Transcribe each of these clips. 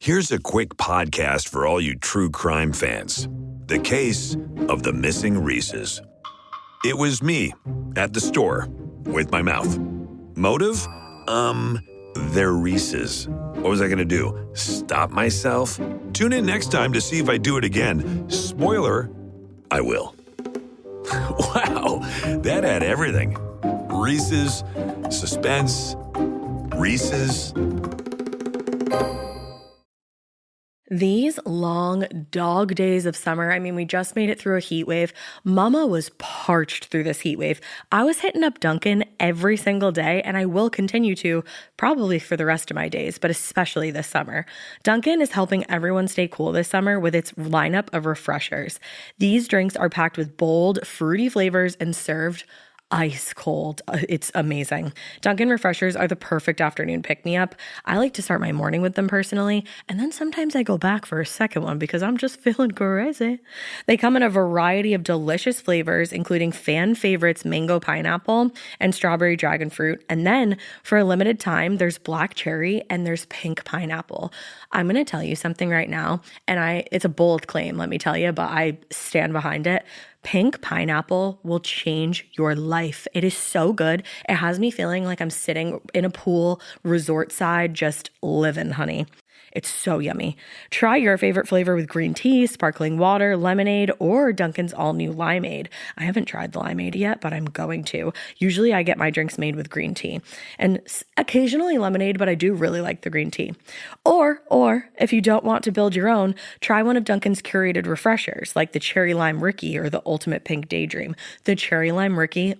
Here's a quick podcast for all you true crime fans. The case of the missing Reeses. It was me at the store with my mouth. Motive? They're Reeses. What was I going to do? Stop myself? Tune in next time to see if I do it again. Spoiler, I will. Wow, that had everything. Reeses, suspense, Reeses. These long dog days of summer, I mean, we just made it through a heat wave. Mama was parched through this heat wave. I was hitting up Dunkin' every single day, and I will continue to probably for the rest of my days, but especially this summer. Dunkin' is helping everyone stay cool this summer with its lineup of refreshers. These drinks are packed with bold, fruity flavors and served ice cold. It's amazing. Dunkin' refreshers are the perfect afternoon pick-me-up. I like to start my morning with them personally, and then sometimes I go back for a second one because I'm just feeling crazy. They come in a variety of delicious flavors, including fan favorites mango pineapple and strawberry dragon fruit. And then for a limited time, there's black cherry and there's pink pineapple. I'm going to tell you something right now, and it's a bold claim, let me tell you, but I stand behind it. Pink pineapple will change your life. It is so good. It has me feeling like I'm sitting in a pool, resort side, just living, honey. It's so yummy. Try your favorite flavor with green tea, sparkling water, lemonade, or Dunkin's all-new limeade. I haven't tried the limeade yet, but I'm going to. Usually I get my drinks made with green tea and occasionally lemonade, but I do really like the green tea. Or if you don't want to build your own, try one of Dunkin's curated refreshers like the Cherry Lime Ricky or the Ultimate Pink Daydream. The Cherry Lime Ricky,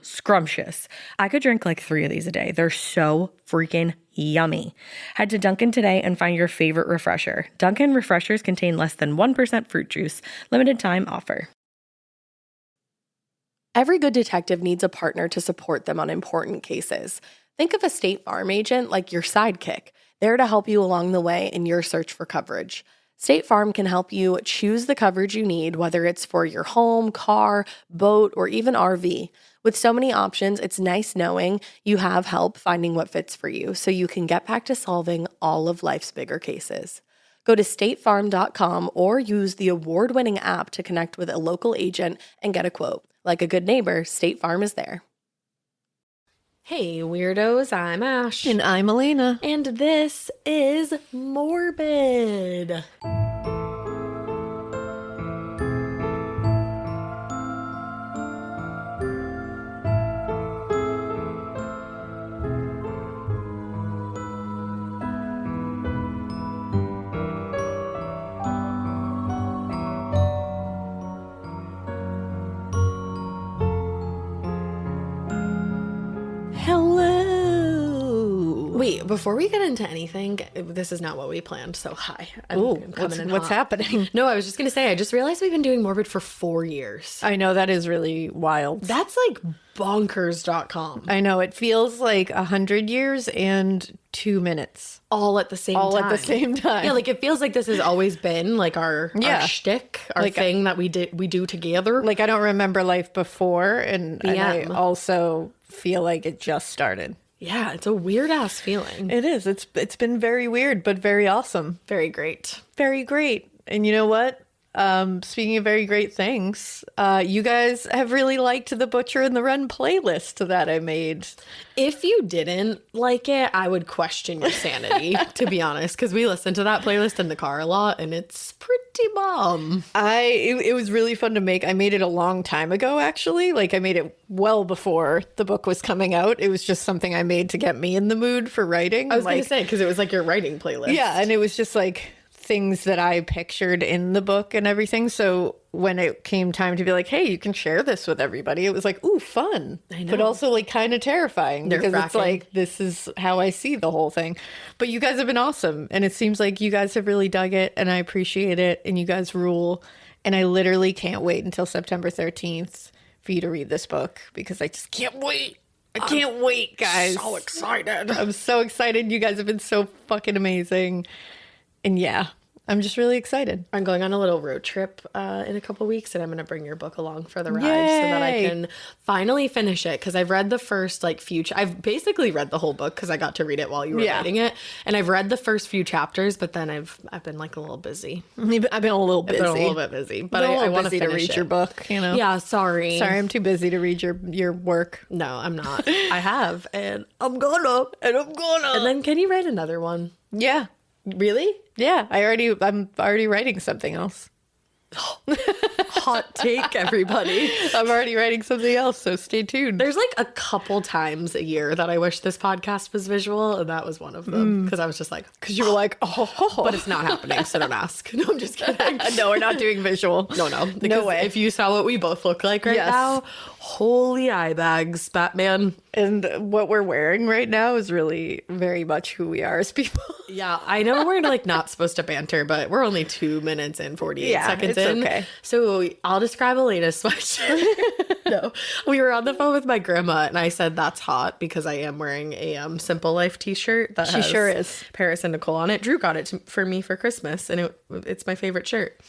scrumptious. I could drink like 3 of these a day. They're so freaking yummy. Head to Dunkin' today and find your favorite refresher. Dunkin' refreshers contain less than 1% fruit juice. Limited time offer. Every good detective needs a partner to support them on important cases. Think of a State Farm agent like your sidekick, there to help you along the way in your search for coverage. State Farm can help you choose the coverage you need, whether it's for your home, car, boat, or even RV. With so many options, it's nice knowing you have help finding what fits for you so you can get back to solving all of life's bigger cases. Go to statefarm.com or use the award-winning app to connect with a local agent and get a quote. Like a good neighbor, State Farm is there. Hey, weirdos, I'm Ash. And I'm Alaina. And this is Morbid. Wait, before we get into anything, this is not what we planned, so hi. I'm coming in what's happening? No, I was just going to say, I just realized we've been doing Morbid for 4 years. I know, that is really wild. That's like bonkers.com. I know, it feels like 100 years and 2 minutes. All at the same time. Yeah, like it feels like this has always been like our shtick, our like, thing that we do together. Like I don't remember life before, and I also feel like it just started. Yeah, it's a weird-ass feeling. It is. It's been very weird, but very awesome. Very great. Very great. And you know what? Speaking of very great things, you guys have really liked the Butcher and the Wren playlist that I made. If you didn't like it, I would question your sanity, to be honest, because we listen to that playlist in the car a lot, and it's pretty bomb. It was really fun to make. I made it a long time ago, actually. Like, I made it well before the book was coming out. It was just something I made to get me in the mood for writing. I was going to say, because it was like your writing playlist. Yeah, and it was just like things that I pictured in the book and everything. So when it came time to be like, hey, you can share this with everybody, it was like, ooh, fun. I know. But also like kind of terrifying because it's like, this is how I see the whole thing. But you guys have been awesome. And it seems like you guys have really dug it and I appreciate it. And you guys rule. And I literally can't wait until September 13th for you to read this book because I just can't wait. I can't wait, guys. So excited. I'm so excited. You guys have been so fucking amazing. And yeah, I'm just really excited. I'm going on a little road trip in a couple weeks, and I'm going to bring your book along for the ride so that I can finally finish it. Because I've read the first I've basically read the whole book because I got to read it while you were writing it, and I've read the first few chapters, but then I've been like a little busy. I've been a little busy. I've been a little bit busy, but I want to read your book. You know? Yeah, sorry. I'm too busy to read your work. No, I'm not. I have, and I'm gonna. And then can you write another one? Yeah. Really? Yeah, I'm already writing something else. Hot take, everybody. I'm already writing something else, so stay tuned. There's like a couple times a year that I wish this podcast was visual, and that was one of them. Because I was just like, because you were like, oh, but it's not happening, so don't ask. No, I'm just kidding. No, we're not doing visual. No. No way. If you saw what we both look like right now, holy eye bags, Batman. And what we're wearing right now is really very much who we are as people. Yeah, I know we're like not supposed to banter, but we're only 2 minutes and 48 seconds in. Okay. So I'll describe Alaina's sweatshirt. No, we were on the phone with my grandma, and I said that's hot because I am wearing a Simple Life t-shirt that has sure is. Paris and Nicole on it. Drew got it for me for Christmas, and it's my favorite shirt.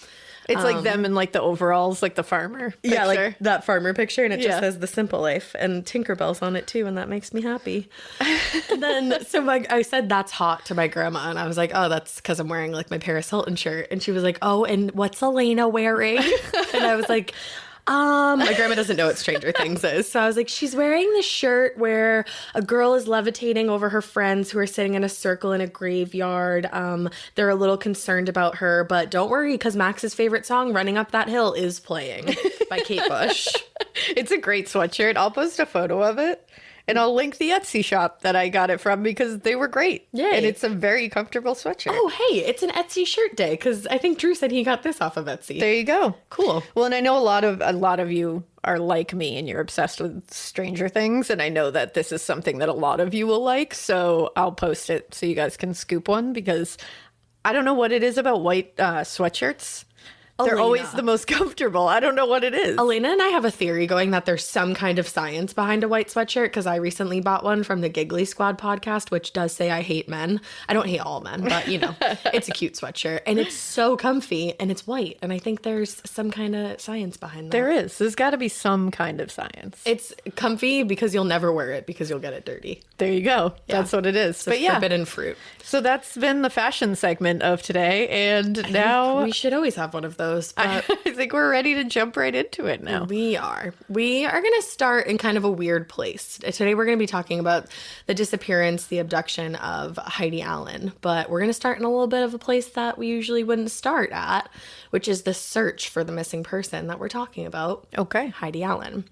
It's like them in like the overalls, like the farmer picture. Yeah, like that farmer picture, and it just says The Simple Life, and Tinkerbell's on it too, and that makes me happy. And then, I said that's hot to my grandma, and I was like, oh, that's because I'm wearing like my Paris Hilton shirt, and she was like, oh, and what's Alaina wearing? And I was like, my grandma doesn't know what Stranger Things is. So I was like, she's wearing this shirt where a girl is levitating over her friends who are sitting in a circle in a graveyard. They're a little concerned about her, but don't worry, because Max's favorite song, Running Up That Hill, is playing by Kate Bush. It's a great sweatshirt. I'll post a photo of it. And I'll link the Etsy shop that I got it from because they were great. Yay. And it's a very comfortable sweatshirt. Oh, hey, it's an Etsy shirt day because I think Drew said he got this off of Etsy. There you go. Cool. Well, and I know a lot of you are like me and you're obsessed with Stranger Things. And I know that this is something that a lot of you will like. So I'll post it so you guys can scoop one because I don't know what it is about white sweatshirts. They're always the most comfortable. I don't know what it is. Alaina and I have a theory going that there's some kind of science behind a white sweatshirt because I recently bought one from the Giggly Squad podcast, which does say I hate men. I don't hate all men, but you know, it's a cute sweatshirt and it's so comfy and it's white. And I think there's some kind of science behind that. There is. There's got to be some kind of science. It's comfy because you'll never wear it because you'll get it dirty. There you go. Yeah. That's what it is. But yeah, forbidden fruit. So that's been the fashion segment of today. And now we should always have one of those. But I think we're ready to jump right into it now. We are going to start in kind of a weird place. Today we're going to be talking about the disappearance, the abduction of Heidi Allen. But we're going to start in a little bit of a place that we usually wouldn't start at, which is the search for the missing person that we're talking about. Okay. Heidi Allen.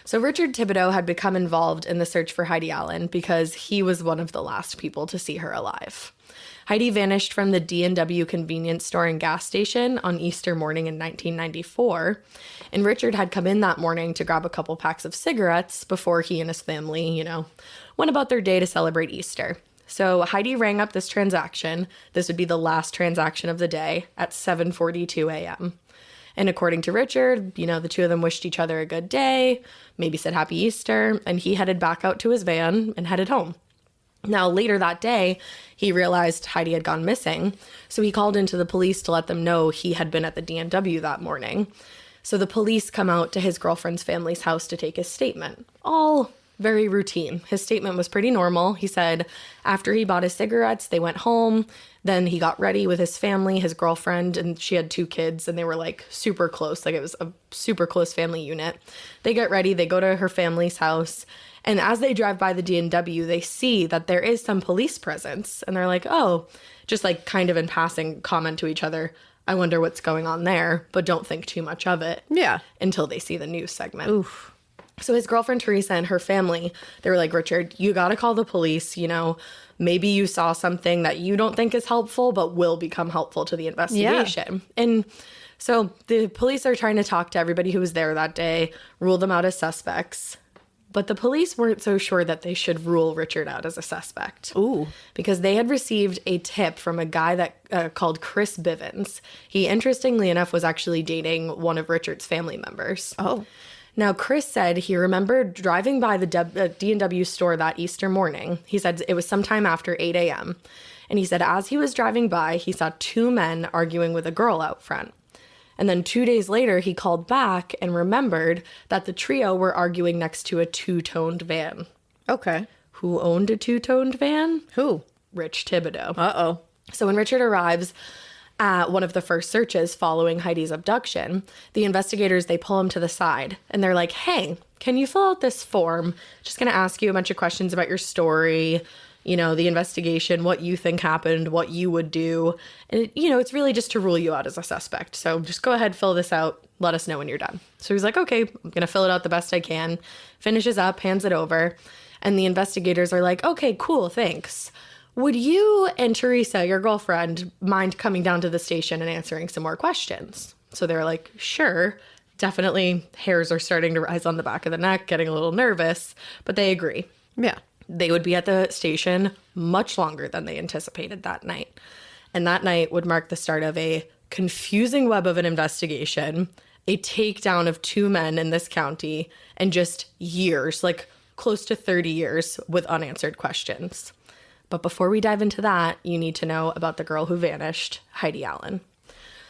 So Richard Thibodeau had become involved in the search for Heidi Allen because he was one of the last people to see her alive. Heidi vanished from the D&W convenience store and gas station on Easter morning in 1994, and Richard had come in that morning to grab a couple packs of cigarettes before he and his family, went about their day to celebrate Easter. So Heidi rang up this transaction. This would be the last transaction of the day at 7:42 a.m. And according to Richard, the two of them wished each other a good day, maybe said Happy Easter, and he headed back out to his van and headed home. Now, later that day, he realized Heidi had gone missing, so he called into the police to let them know he had been at the D&W that morning. So the police come out to his girlfriend's family's house to take his statement. All very routine. His statement was pretty normal. He said after he bought his cigarettes, they went home. Then he got ready with his family, his girlfriend, and she had 2 kids, and they were like super close. Like it was a super close family unit. They get ready. They go to her family's house. And as they drive by the D&W, they see that there is some police presence. And they're like, oh, just like kind of in passing comment to each other, I wonder what's going on there, but don't think too much of it. Yeah. Until they see the news segment. Oof. So his girlfriend, Teresa, and her family, they were like, Richard, you got to call the police. Maybe you saw something that you don't think is helpful, but will become helpful to the investigation. Yeah. And so the police are trying to talk to everybody who was there that day, rule them out as suspects. But the police weren't so sure that they should rule Richard out as a suspect. Ooh. Because they had received a tip from a guy that called Chris Bivens. He, interestingly enough, was actually dating one of Richard's family members. Oh. Now, Chris said he remembered driving by the D&W store that Easter morning. He said it was sometime after 8 a.m. And he said as he was driving by, he saw 2 men arguing with a girl out front. And then 2 days later, he called back and remembered that the trio were arguing next to a 2-toned van. Okay. Who owned a 2-toned van? Who? Rich Thibodeau. Uh-oh. So when Richard arrives at one of the first searches following Heidi's abduction, the investigators, they pull him to the side and they're like, hey, can you fill out this form? Just going to ask you a bunch of questions about your story, you know, the investigation, what you think happened, what you would do. And, it's really just to rule you out as a suspect. So just go ahead, fill this out. Let us know when you're done. So he's like, okay, I'm going to fill it out the best I can. Finishes up, hands it over. And the investigators are like, okay, cool, thanks. Would you and Teresa, your girlfriend, mind coming down to the station and answering some more questions? So they're like, sure. Definitely hairs are starting to rise on the back of the neck, getting a little nervous, but they agree. Yeah. They would be at the station much longer than they anticipated that night. And that night would mark the start of a confusing web of an investigation, a takedown of 2 men in this county, and just years, like close to 30 years with unanswered questions. But before we dive into that, you need to know about the girl who vanished, Heidi Allen.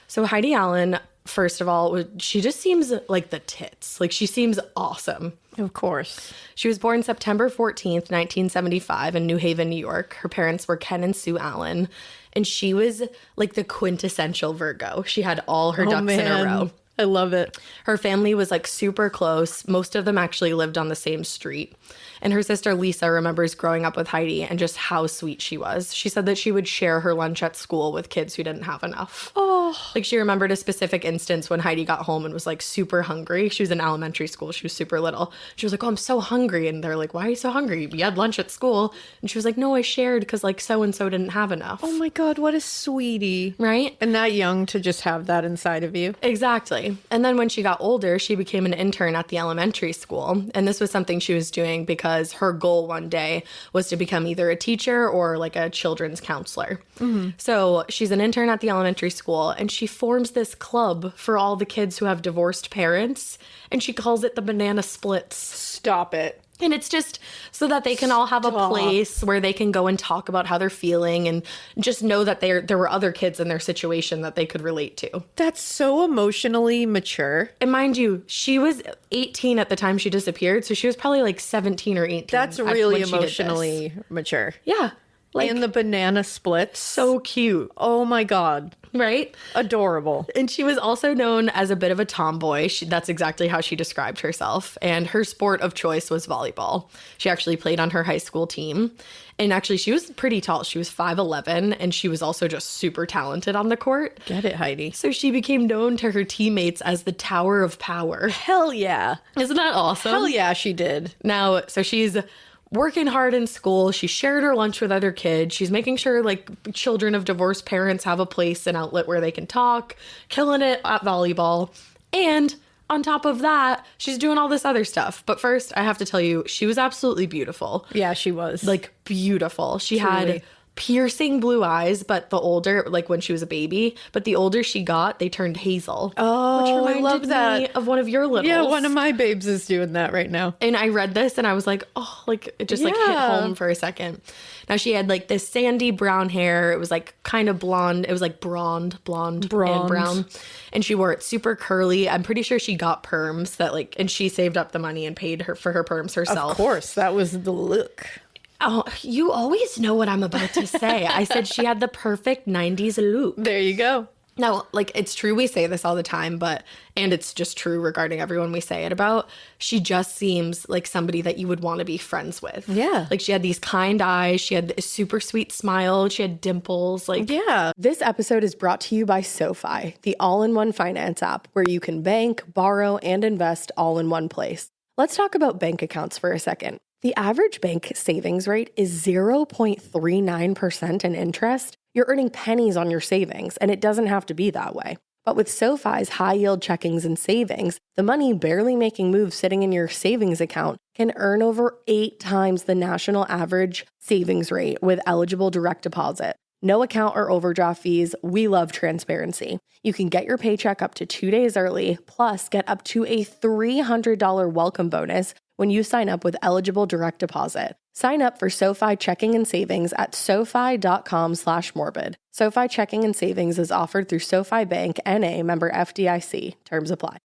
So Heidi Allen, first of all, she just seems like the tits. Like, she seems awesome. Of course. She was born September 14th, 1975 in New Haven, New York. Her parents were Ken and Sue Allen. And she was like the quintessential Virgo. She had all her ducks in a row. I love it. Her family was like super close. Most of them actually lived on the same street. And her sister Lisa remembers growing up with Heidi and just how sweet she was. She said that she would share her lunch at school with kids who didn't have enough. Oh. Like, she remembered a specific instance when Heidi got home and was like super hungry. She was in elementary school. She was super little. She was like, oh, I'm so hungry. And they're like, why are you so hungry? You had lunch at school. And she was like, no, I shared because like so-and-so didn't have enough. Oh my God, what a sweetie. Right? And that young to just have that inside of you. Exactly. And then when she got older, she became an intern at the elementary school. And this was something she was doing because her goal one day was to become either a teacher or like a children's counselor. Mm-hmm. So she's an intern at the elementary school and she forms this club for all the kids who have divorced parents. And she calls it the Banana Splits. Stop it. And it's just so that they can all have a place where they can go and talk about how they're feeling and just know that there were other kids in their situation that they could relate to. That's so emotionally mature. And mind you, she was 18 at the time she disappeared, so she was probably like 17 or 18. That's really emotionally mature. Yeah. Like, and the Banana Splits. So cute. Oh my God. Right? Adorable. And she was also known as a bit of a tomboy. That's exactly how she described herself. And her sport of choice was volleyball. She actually played on her high school team. And actually, she was pretty tall. She was 5'11", and she was also just super talented on the court. Get it, Heidi. So she became known to her teammates as the Tower of Power. Hell yeah. Isn't that awesome? Hell yeah, she did. Now, so she's working hard in school. She shared her lunch with other kids. She's making sure like children of divorced parents have a place, an outlet where they can talk, killing it at volleyball. And on top of that, she's doing all this other stuff. But first, I have to tell you, she was absolutely beautiful. Yeah, she was. Like, beautiful. She Truly. had piercing blue eyes, but the older, like when she was a baby, but the older she got, they turned hazel. Oh, which reminded I love that. me of one of your littles. Yeah, one of my babes is doing that right now. And I read this and I was like, oh, like it just like hit home for a second. Now she had like this sandy brown hair. It was like kind of blonde. It was like blonde and brown. And she wore it super curly. I'm pretty sure she got perms that like, and she saved up the money and paid her for her perms herself. Of course, that was the look. Oh, you always know what I'm about to say. I said she had the perfect 90s look. There you go. Now, like, it's true we say this all the time, and it's just true regarding everyone we say it about, she just seems like somebody that you would want to be friends with. Yeah. Like, she had these kind eyes, she had a super sweet smile, she had dimples, like... Yeah. This episode is brought to you by SoFi, the all-in-one finance app, where you can bank, borrow, and invest all in one place. Let's talk about bank accounts for a second. The average bank savings rate is 0.39% in interest. You're earning pennies on your savings, and it doesn't have to be that way. But with SoFi's high-yield checkings and savings, the money barely making moves sitting in your savings account can earn over 8 times the national average savings rate with eligible direct deposit. No account or overdraft fees. We love transparency. You can get your paycheck up to 2 days early, plus get up to a $300 welcome bonus when you sign up with eligible direct deposit. Sign up for SoFi Checking and Savings at SoFi.com/morbid. SoFi Checking and Savings is offered through SoFi Bank, N.A., member FDIC. Terms apply.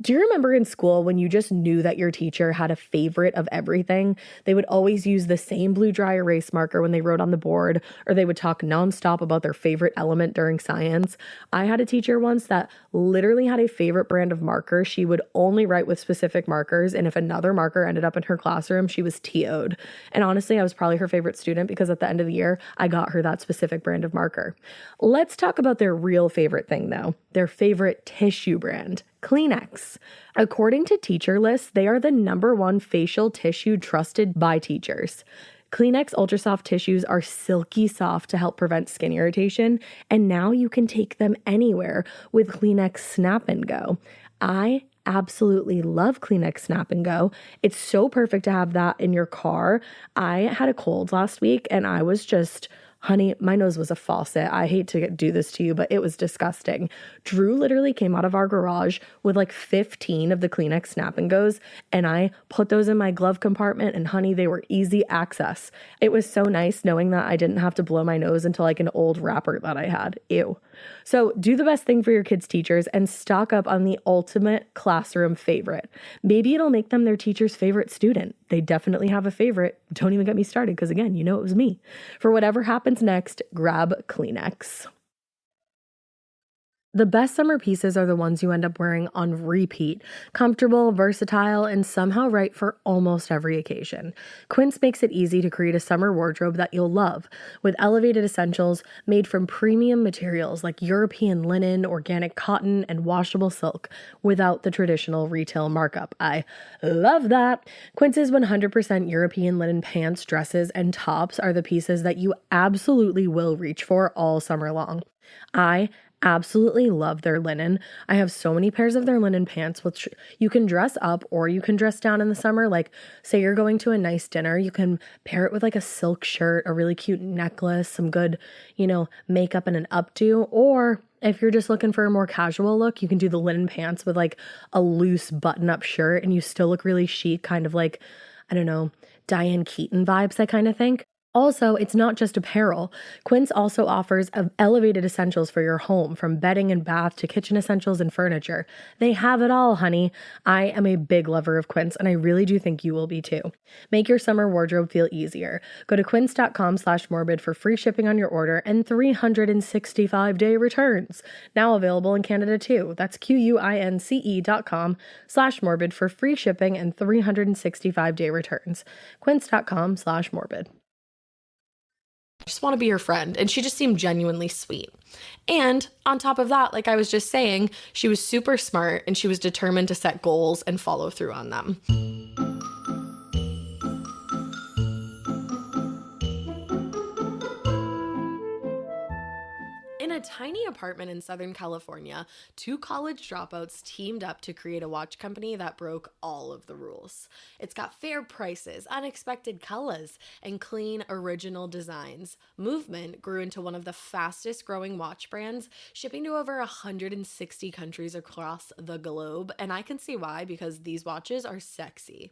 Do you remember in school when you just knew that your teacher had a favorite of everything? They would always use the same blue dry erase marker when they wrote on the board, or they would talk nonstop about their favorite element during science. I had a teacher once that literally had a favorite brand of marker. She would only write with specific markers, and if another marker ended up in her classroom, she was TO'd. And honestly, I was probably her favorite student because at the end of the year, I got her that specific brand of marker. Let's talk about their real favorite thing, though. Their favorite tissue brand. Kleenex. According to Teacher Lists, they are the #1 facial tissue trusted by teachers. Kleenex Ultra Soft tissues are silky soft to help prevent skin irritation, and now you can take them anywhere with Kleenex Snap and Go. I absolutely love Kleenex Snap and Go. It's so perfect to have that in your car. I had a cold last week and I was just... Honey, my nose was a faucet. I hate to do this to you, but it was disgusting. Drew literally came out of our garage with like 15 of the Kleenex Snap and Goes, and I put those in my glove compartment, and honey, they were easy access. It was so nice knowing that I didn't have to blow my nose into like an old wrapper that I had. Ew. So do the best thing for your kids' teachers and stock up on the ultimate classroom favorite. Maybe it'll make them their teacher's favorite student. They definitely have a favorite. Don't even get me started because, again, you know it was me. For whatever happens next, grab Kleenex. The best summer pieces are the ones you end up wearing on repeat. Comfortable, versatile, and somehow right for almost every occasion. Quince makes it easy to create a summer wardrobe that you'll love, with elevated essentials made from premium materials like European linen, organic cotton, and washable silk, without the traditional retail markup. I love that! Quince's 100% European linen pants, dresses, and tops are the pieces that you absolutely will reach for all summer long. I absolutely love their linen. I have so many pairs of their linen pants, which you can dress up or you can dress down in the summer. Like, say you're going to a nice dinner, you can pair it with like a silk shirt, a really cute necklace, some good, makeup and an updo. Or if you're just looking for a more casual look, you can do the linen pants with like a loose button-up shirt and you still look really chic, kind of like, I don't know, Diane Keaton vibes, I kind of think. Also, it's not just apparel. Quince also offers elevated essentials for your home, from bedding and bath to kitchen essentials and furniture. They have it all, honey. I am a big lover of Quince, and I really do think you will be too. Make your summer wardrobe feel easier. Go to quince.com/morbid for free shipping on your order and 365-day returns. Now available in Canada too. That's QUINCE.com/morbid for free shipping and 365-day returns. Quince.com/morbid. I just want to be your friend. And she just seemed genuinely sweet. And on top of that, like I was just saying, she was super smart and she was determined to set goals and follow through on them. In a tiny apartment in Southern California, 2 college dropouts teamed up to create a watch company that broke all of the rules. It's got fair prices, unexpected colors, and clean, original designs. Movement grew into one of the fastest growing watch brands, shipping to over 160 countries across the globe, and I can see why, because these watches are sexy.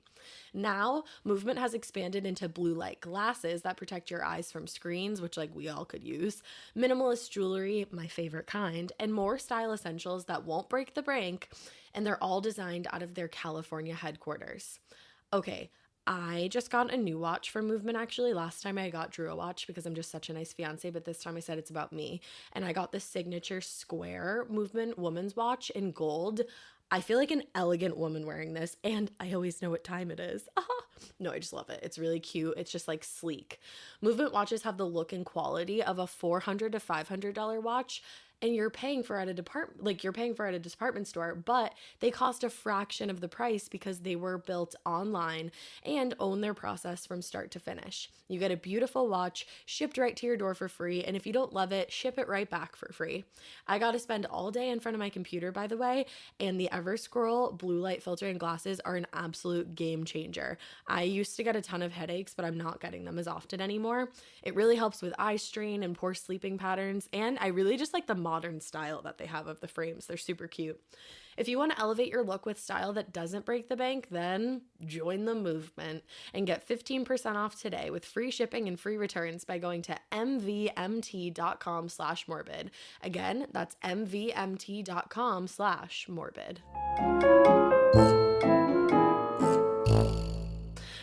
Now, Movement has expanded into blue light glasses that protect your eyes from screens, which like we all could use, minimalist jewelry, my favorite kind, and more style essentials that won't break the bank, and they're all designed out of their California headquarters. Okay, I just got a new watch from Movement actually. Last time I got Drew a watch because I'm just such a nice fiance, but this time I said it's about me. And I got the signature square Movement woman's watch in gold. I feel like an elegant woman wearing this, and I always know what time it is. No, I just love it. It's really cute. It's just like sleek. Movement watches have the look and quality of a $400 to $500 watch, and you're paying for at a department store, but they cost a fraction of the price because they were built online and own their process from start to finish. You get a beautiful watch shipped right to your door for free, and if you don't love it, ship it right back for free. I got to spend all day in front of my computer, by the way, and the Everscroll blue light filtering glasses are an absolute game changer. I used to get a ton of headaches, but I'm not getting them as often anymore. It really helps with eye strain and poor sleeping patterns, and I really just like the modern style that they have of the frames. They're super cute. If you want to elevate your look with style that doesn't break the bank, then join the movement and get 15% off today with free shipping and free returns by going to mvmt.com/morbid. Again, that's mvmt.com/morbid.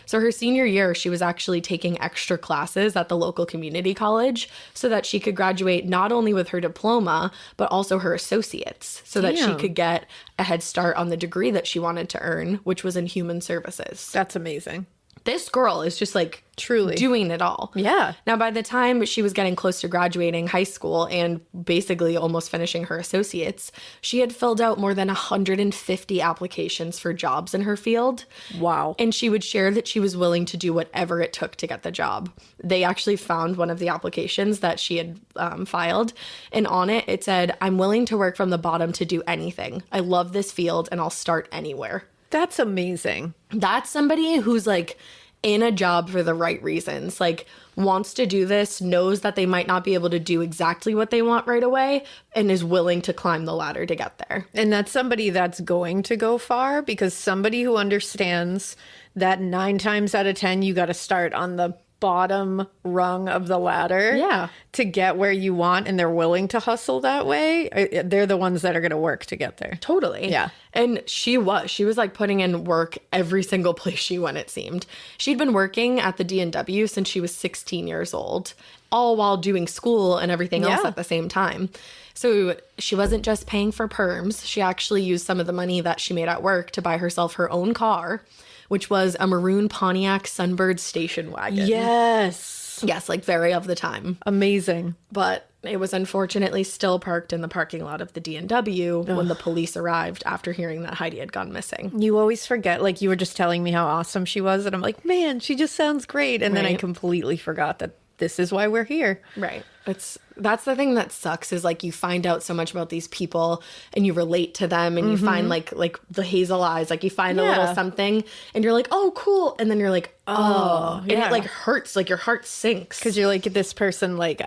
So her senior year, she was actually taking extra classes at the local community college so that she could graduate not only with her diploma, but also her associates so that she could get a head start on the degree that she wanted to earn, which was in human services. That's amazing. This girl is just like truly doing it all. Yeah. Now, by the time she was getting close to graduating high school and basically almost finishing her associates, she had filled out more than 150 applications for jobs in her field. Wow. And she would share that she was willing to do whatever it took to get the job. They actually found one of the applications that she had filed. And on it, it said, "I'm willing to work from the bottom to do anything. I love this field and I'll start anywhere." That's amazing. That's somebody who's like in a job for the right reasons, like wants to do this, knows that they might not be able to do exactly what they want right away, and is willing to climb the ladder to get there. And that's somebody that's going to go far, because somebody who understands that 9 times out of 10, you got to start on the bottom rung of the ladder to get where you want, and they're willing to hustle that way, they're the ones that are going to work to get there. Totally. Yeah. And she was like putting in work every single place she went, it seemed. She'd been working at the D&W since she was 16 years old, all while doing school and everything else at the same time. So she wasn't just paying for perms. She actually used some of the money that she made at work to buy herself her own car, which was a maroon Pontiac Sunbird station wagon. Yes, like very of the time. Amazing. But it was unfortunately still parked in the parking lot of the D&W when the police arrived after hearing that Heidi had gone missing. You always forget, like you were just telling me how awesome she was, and I'm like, man, she just sounds great. And then I completely forgot that this is why we're here. Right. That's the thing that sucks, is like you find out so much about these people and you relate to them, and you find like the hazel eyes, like you find a little something and you're like, oh, cool. And then you're like, oh, and it like hurts, like your heart sinks. Because you're like, this person, like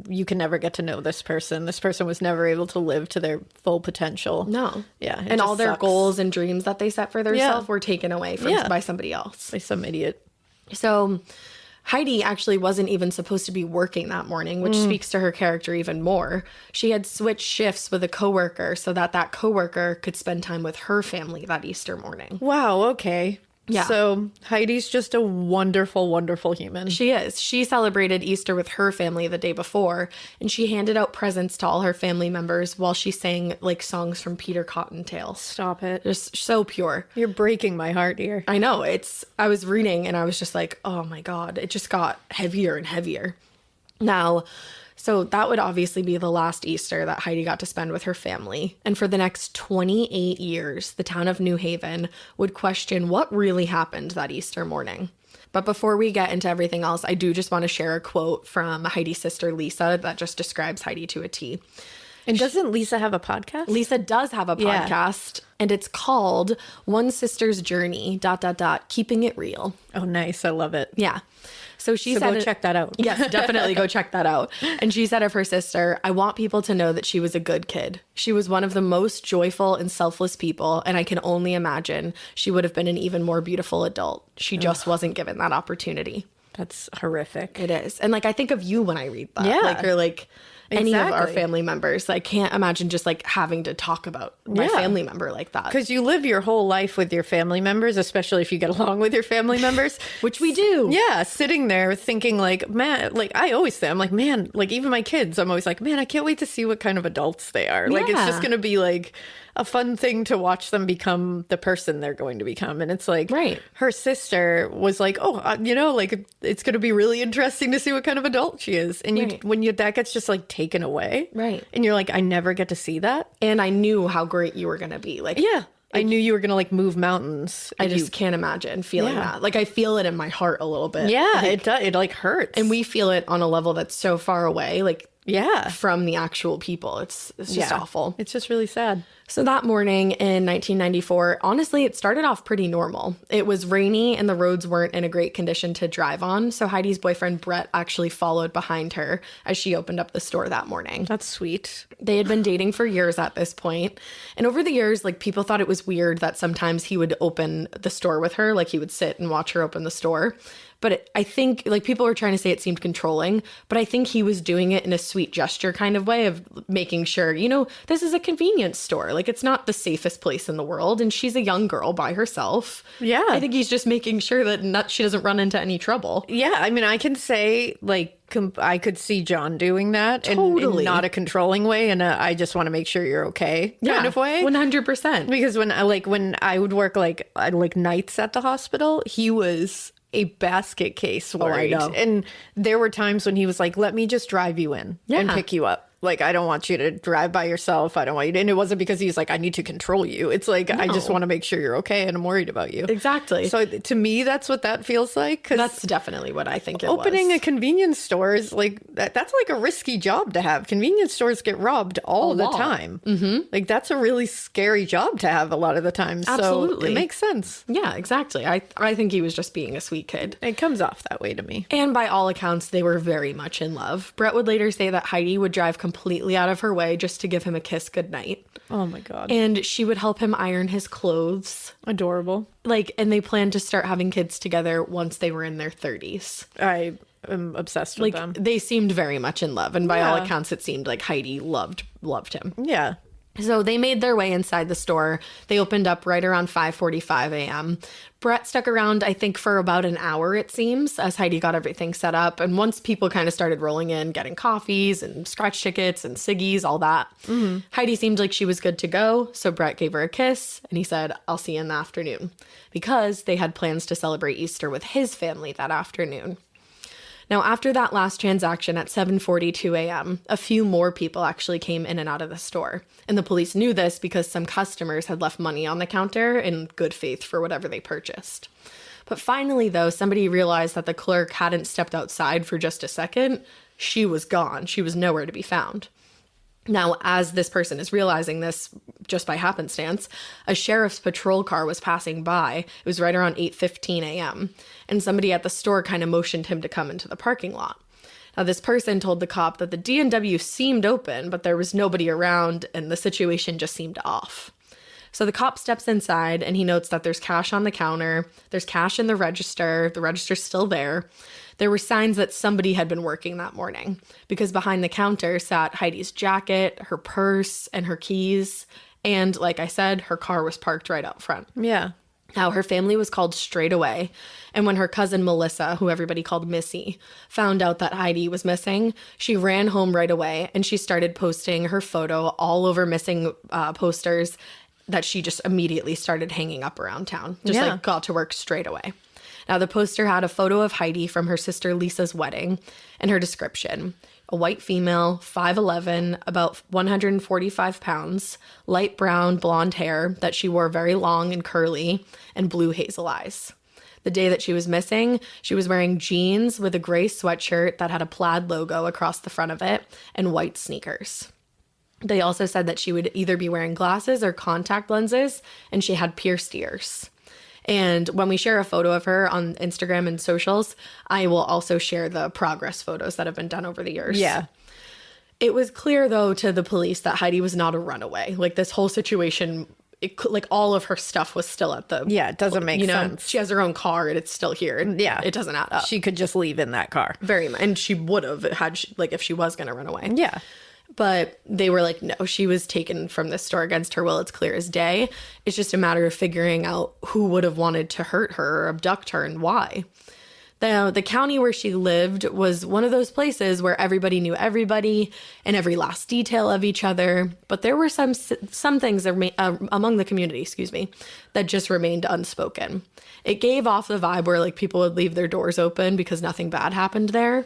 you can never get to know this person. This person was never able to live to their full potential. No. Yeah. And all their goals and dreams that they set for themselves were taken away from by somebody else. By some idiot. So Heidi actually wasn't even supposed to be working that morning, which speaks to her character even more. She had switched shifts with a coworker so that coworker could spend time with her family that Easter morning. Wow, okay. Yeah. So Heidi's just a wonderful, wonderful human. She is. She celebrated Easter with her family the day before, and she handed out presents to all her family members while she sang like songs from Peter Cottontail. Stop it. Just so pure. You're breaking my heart here. I know. I was reading and I was just like, oh my God, it just got heavier and heavier. Now, so that would obviously be the last Easter that Heidi got to spend with her family. And for the next 28 years, the town of New Haven would question what really happened that Easter morning. But before we get into everything else, I do just want to share a quote from Heidi's sister, Lisa, that just describes Heidi to a T. And doesn't Lisa have a podcast? Lisa does have a podcast, and it's called One Sister's Journey, ... Keeping It Real. Oh, nice. I love it. Yeah. So she said, go check that out. Yes, definitely go check that out. And she said of her sister, "I want people to know that she was a good kid. She was one of the most joyful and selfless people, and I can only imagine she would have been an even more beautiful adult. She just wasn't given that opportunity." That's horrific. It is. And like, I think of you when I read that. Yeah. Like, or like any of our Exactly. family members. I can't imagine just like having to talk about my family member like that. Because you live your whole life with your family members, especially if you get along with your family members. Which we do. Yeah, sitting there thinking like, man, like I always say, I'm like, man, like even my kids, I'm always like, man, I can't wait to see what kind of adults they are. Like it's just going to be like a fun thing to watch them become the person they're going to become. And it's like, her sister was like, oh, like it's going to be really interesting to see what kind of adult she is. And that gets just like taken away. Right. And you're like, I never get to see that. And I knew how great you were going to be. Like, I knew you were going to like move mountains. I just can't imagine feeling that. Like I feel it in my heart a little bit. Yeah, like, it does. It like hurts. And we feel it on a level that's so far away. Like Yeah. from the actual people. It's just awful. It's just really sad. So that morning in 1994, honestly, it started off pretty normal. It was rainy and the roads weren't in a great condition to drive on. So Heidi's boyfriend, Brett, actually followed behind her as she opened up the store that morning. That's sweet. They had been dating for years at this point. And over the years, like, people thought it was weird that sometimes he would open the store with her. Like, he would sit and watch her open the store. But I think, like, people were trying to say it seemed controlling, but I think he was doing it in a sweet gesture kind of way of making sure, you know, this is a convenience store. Like, it's not the safest place in the world, and she's a young girl by herself. Yeah. I think he's just making sure that she doesn't run into any trouble. Yeah, I mean, I can say, like, I could see John doing that in not a controlling way, and I just want to make sure you're okay kind of way. 100%. Because when I would work like nights at the hospital, he was a basket case worried. I know. And there were times when he was like, let me just drive you in and pick you up. Like, I don't want you to drive by yourself. I don't want you to. And it wasn't because he's like, I need to control you. It's like, I just want to make sure you're okay, and I'm worried about you. Exactly. So to me, that's what that feels like. 'Cause that's definitely what I think it opening was. a convenience store is like, that's like a risky job to have. Convenience stores get robbed all the time. Mm-hmm. Like, that's a really scary job to have a lot of the time. Absolutely. So it makes sense. Yeah, exactly. I think he was just being a sweet kid. It comes off that way to me. And by all accounts, they were very much in love. Brett would later say that Heidi would drive completely out of her way just to give him a kiss goodnight. Oh my God. And she would help him iron his clothes. Adorable. Like, and they planned to start having kids together once they were in their 30s. I am obsessed with them. They seemed very much in love. And by all accounts, it seemed like Heidi loved him. Yeah. So they made their way inside the store. They opened up right around 5:45 a.m. Brett stuck around, I think, for about an hour, it seems, as Heidi got everything set up. And once people kind of started rolling in, getting coffees and scratch tickets and ciggies, all that, Heidi seemed like she was good to go. So Brett gave her a kiss and he said, I'll see you in the afternoon, because they had plans to celebrate Easter with his family that afternoon. Now, after that last transaction at 7:42 a.m., a few more people actually came in and out of the store. And the police knew this because some customers had left money on the counter in good faith for whatever they purchased. But finally, though, somebody realized that the clerk hadn't stepped outside for just a second. She was gone. She was nowhere to be found. Now, as this person is realizing this just by happenstance, a sheriff's patrol car was passing by. It was right around 8:15 a.m. And somebody at the store kind of motioned him to come into the parking lot. Now, this person told the cop that the D&W seemed open, but there was nobody around and the situation just seemed off. So the cop steps inside and he notes that there's cash on the counter. There's cash in the register. The register's still there. There were signs that somebody had been working that morning, because behind the counter sat Heidi's jacket, her purse, and her keys. And like I said, her car was parked right out front. Yeah. Now, her family was called straight away. And when her cousin Melissa, who everybody called Missy, found out that Heidi was missing, she ran home right away and she started posting her photo all over missing posters that she just immediately started hanging up around town. Just like got to work straight away. Now, the poster had a photo of Heidi from her sister Lisa's wedding and her description: a white female, 5'11", about 145 pounds, light brown blonde hair that she wore very long and curly, and blue hazel eyes. The day that she was missing, she was wearing jeans with a gray sweatshirt that had a plaid logo across the front of it and white sneakers. They also said that she would either be wearing glasses or contact lenses, and she had pierced ears. And when we share a photo of her on Instagram and socials, I will also share the progress photos that have been done over the years. Yeah. It was clear, though, to the police that Heidi was not a runaway. Like, this whole situation, like, all of her stuff was still at the... Yeah, it doesn't make sense. She has her own car and it's still here. Yeah. It doesn't add up. She could just leave in that car. Very much. And she would have had, if she was going to run away. Yeah. But they were like, no, she was taken from this store against her will. It's clear as day. It's just a matter of figuring out who would have wanted to hurt her or abduct her and why. The county where she lived was one of those places where everybody knew everybody and every last detail of each other. But there were some things among the community, that just remained unspoken. It gave off the vibe where, like, people would leave their doors open because nothing bad happened there,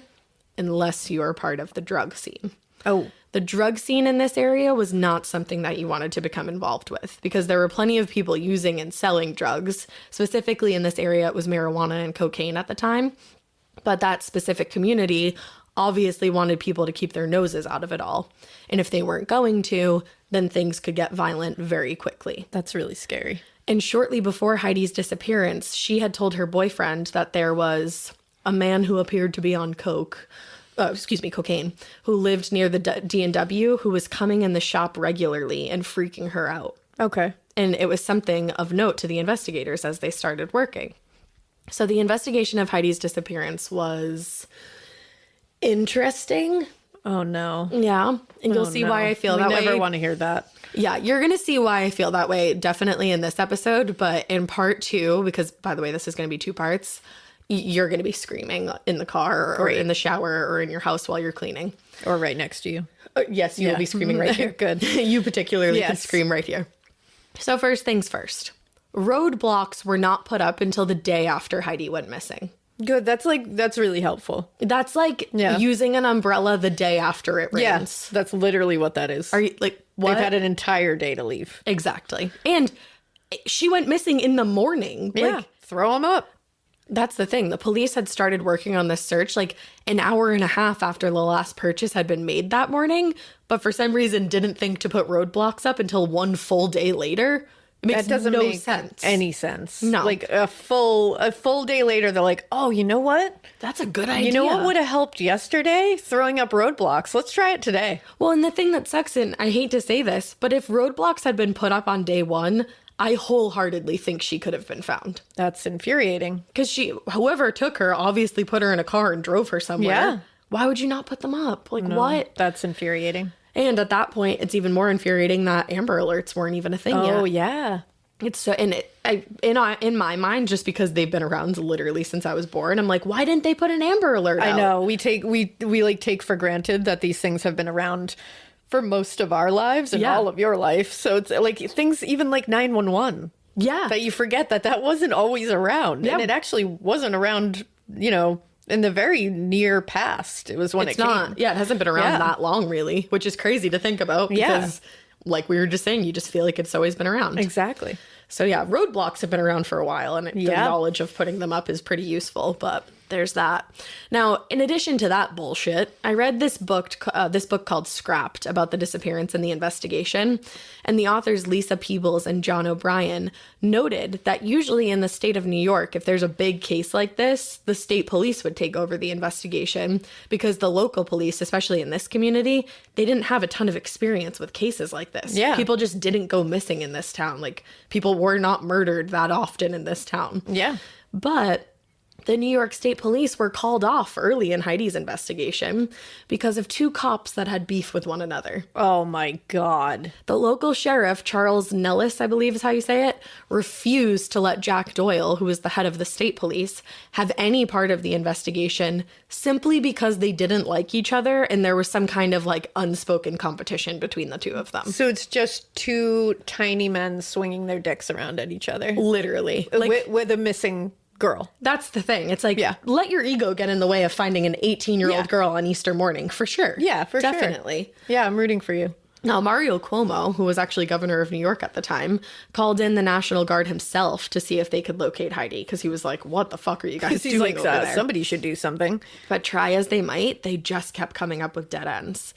unless you are part of the drug scene. Oh. The drug scene in this area was not something that you wanted to become involved with, because there were plenty of people using and selling drugs. Specifically in this area, it was marijuana and cocaine at the time. But that specific community obviously wanted people to keep their noses out of it all. And if they weren't going to, then things could get violent very quickly. That's really scary. And shortly before Heidi's disappearance, she had told her boyfriend that there was a man who appeared to be on cocaine, who lived near the D&W, who was coming in the shop regularly and freaking her out. Okay. And it was something of note to the investigators as they started working. So the investigation of Heidi's disappearance was interesting. Oh, no. Yeah. And you'll see why I feel that way. I never want to hear that. Yeah, you're going to see why I feel that way definitely in this episode. But in part 2, because, by the way, this is going to be 2 parts, you're going to be screaming in the car or in the shower or in your house while you're cleaning. Or right next to you. Yes, you will be screaming right here. Good. You particularly can scream right here. So first things first. Roadblocks were not put up until the day after Heidi went missing. Good. That's really helpful. That's like using an umbrella the day after it rains. Yes, that's literally what that is. Are you like, what? They've had an entire day to leave. Exactly. And she went missing in the morning. Yeah, throw them up. That's the thing. The police had started working on this search like an hour and a half after the last purchase had been made that morning, but for some reason didn't think to put roadblocks up until one full day later. It makes that doesn't no make sense. Any sense. No. Like a full day later, they're like, oh, you know what? That's a good idea. You know what would have helped yesterday? Throwing up roadblocks. Let's try it today. Well, and the thing that sucks, and I hate to say this, but if roadblocks had been put up on day 1, I wholeheartedly think she could have been found. That's infuriating. Because whoever took her obviously put her in a car and drove her somewhere. Yeah. Why would you not put them up? Like, what? That's infuriating. And at that point, it's even more infuriating that Amber Alerts weren't even a thing yet. Oh, yeah. It's so, and in my mind, just because they've been around literally since I was born, I'm like, why didn't they put an Amber Alert out? I know. We take for granted that these things have been around for most of our lives and all of your life. So it's like things even like 911. Yeah. That you forget that wasn't always around. Yeah. And it actually wasn't around, in the very near past. It was when it came. Yeah, it hasn't been around that long, really, which is crazy to think about because, like we were just saying, you just feel like it's always been around. Exactly. So yeah, roadblocks have been around for a while, and the knowledge of putting them up is pretty useful, but there's that. Now, in addition to that bullshit, I read this book called Scrapped about the disappearance and the investigation, and the authors Lisa Peebles and John O'Brien noted that usually in the state of New York, if there's a big case like this, the state police would take over the investigation because the local police, especially in this community, they didn't have a ton of experience with cases like this. Yeah. People just didn't go missing in this town. Like, people were not murdered that often in this town. Yeah. But the New York State Police were called off early in Heidi's investigation because of 2 cops that had beef with one another. Oh my God. The local sheriff, Charles Nellis, I believe is how you say it, refused to let Jack Doyle, who was the head of the state police, have any part of the investigation simply because they didn't like each other and there was some kind of like unspoken competition between the 2 of them. So it's just 2 tiny men swinging their dicks around at each other. Literally. Like, with a missing girl. That's the thing. It's like, let your ego get in the way of finding an 18-year-old girl on Easter morning, for sure. Yeah, for sure. Definitely. Yeah, I'm rooting for you. Now, Mario Cuomo, who was actually governor of New York at the time, called in the National Guard himself to see if they could locate Heidi, because he was like, what the fuck are you guys doing like, over there? Somebody should do something. But try as they might, they just kept coming up with dead ends.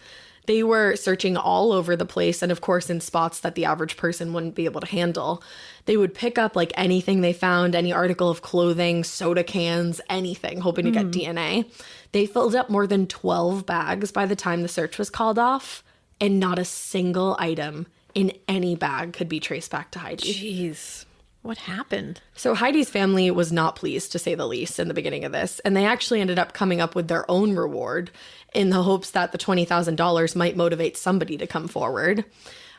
They were searching all over the place and, of course, in spots that the average person wouldn't be able to handle. They would pick up, like, anything they found, any article of clothing, soda cans, anything, hoping to get DNA. They filled up more than 12 bags by the time the search was called off, and not a single item in any bag could be traced back to Heidi. Jeez. What happened? So Heidi's family was not pleased, to say the least, in the beginning of this, and they actually ended up coming up with their own reward in the hopes that the $20,000 might motivate somebody to come forward.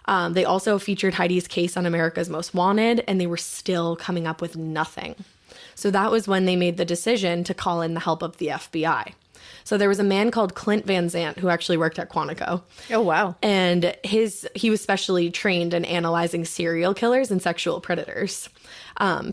They also featured Heidi's case on America's Most Wanted, and they were still coming up with nothing. So that was when they made the decision to call in the help of the FBI. So there was a man called Clint Van Zant who actually worked at Quantico. Oh, wow. And he was specially trained in analyzing serial killers and sexual predators.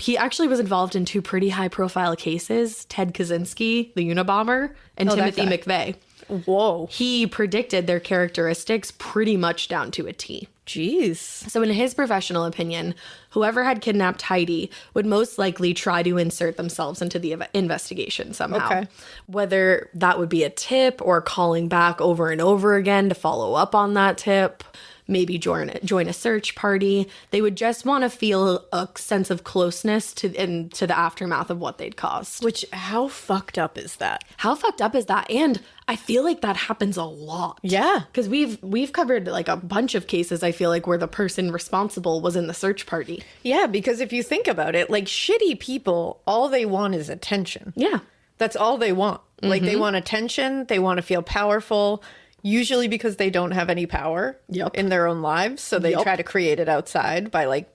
He actually was involved in 2 pretty high-profile cases, Ted Kaczynski, the Unabomber, and Timothy McVeigh. Whoa. He predicted their characteristics pretty much down to a T. Jeez. So in his professional opinion, whoever had kidnapped Heidi would most likely try to insert themselves into the investigation somehow. Okay. Whether that would be a tip or calling back over and over again to follow up on that tip, maybe join a search party. They would just want to feel a sense of closeness to the aftermath of what they'd caused. Which, how fucked up is that? How fucked up is that? And I feel like that happens a lot. Yeah. Because we've covered like a bunch of cases, I feel like, where the person responsible was in the search party. Yeah, because if you think about it, like shitty people, all they want is attention. Yeah. That's all they want. Like they want attention. They want to feel powerful. Usually because they don't have any power in their own lives. So they try to create it outside by like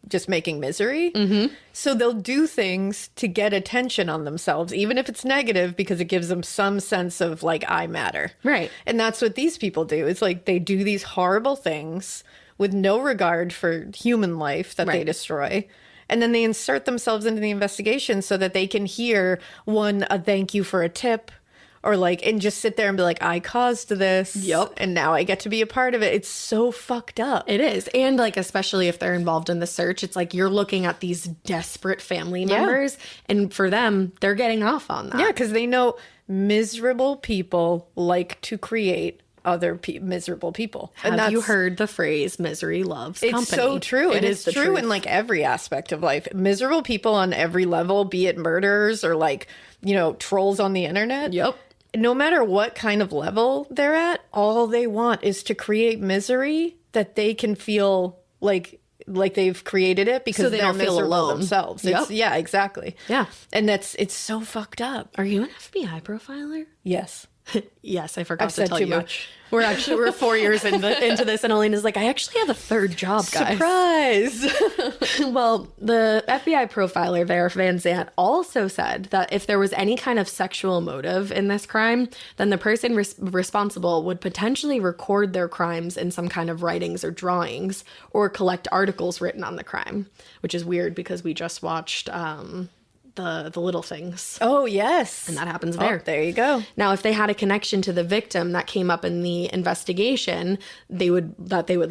just making misery. So they'll do things to get attention on themselves, even if it's negative, because it gives them some sense of like, I matter. Right. And that's what these people do. It's like they do these horrible things with no regard for human life that they destroy. And then they insert themselves into the investigation so that they can hear a thank you for a tip. Or like, and just sit there and be like, I caused this. Yep. And now I get to be a part of it. It's so fucked up. It is. And like, especially if they're involved in the search, it's like you're looking at these desperate family members. And for them, they're getting off on that. Yeah, because they know miserable people like to create other miserable people. Have you heard the phrase misery loves company? It's so true. And it's true in like every aspect of life. Miserable people on every level, be it murderers or like, trolls on the internet. Yep. No matter what kind of level they're at, all they want is to create misery that they can feel like they've created it because so they don't feel alone themselves. Yep. Yeah, exactly. Yeah. And it's so fucked up. Are you an FBI profiler? Yes. Yes, I forgot I've to said tell too you. much. We're 4 years into this, and Alaina's like, I actually have a third job, guys. Surprise! Well, the FBI profiler there, Van Zandt, also said that if there was any kind of sexual motive in this crime, then the person responsible would potentially record their crimes in some kind of writings or drawings, or collect articles written on the crime, which is weird because we just watched the Little Things. Oh, yes. And that happens there. Oh, there you go. Now, if they had a connection to the victim that came up in the investigation, they would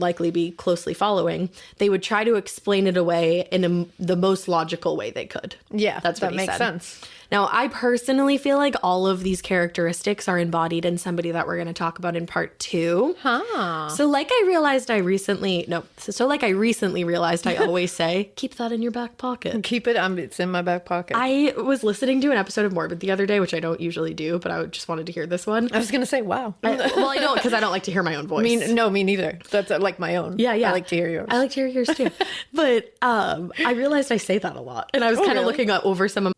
likely be closely following. They would try to explain it away in the most logical way they could. Yeah, that's what that he makes said. sense. Now, I personally feel like all of these characteristics are embodied in somebody that we're going to talk about in part 2. So like I recently realized I always say, keep that in your back pocket. Keep it. It's in my back pocket. I was listening to an episode of Morbid the other day, which I don't usually do, but I just wanted to hear this one. I was going to say, wow. I don't, because I don't like to hear my own voice. Me neither. That's like my own. Yeah. I like to hear yours. I like to hear yours too. But I realized I say that a lot. And I was kind of looking over some of.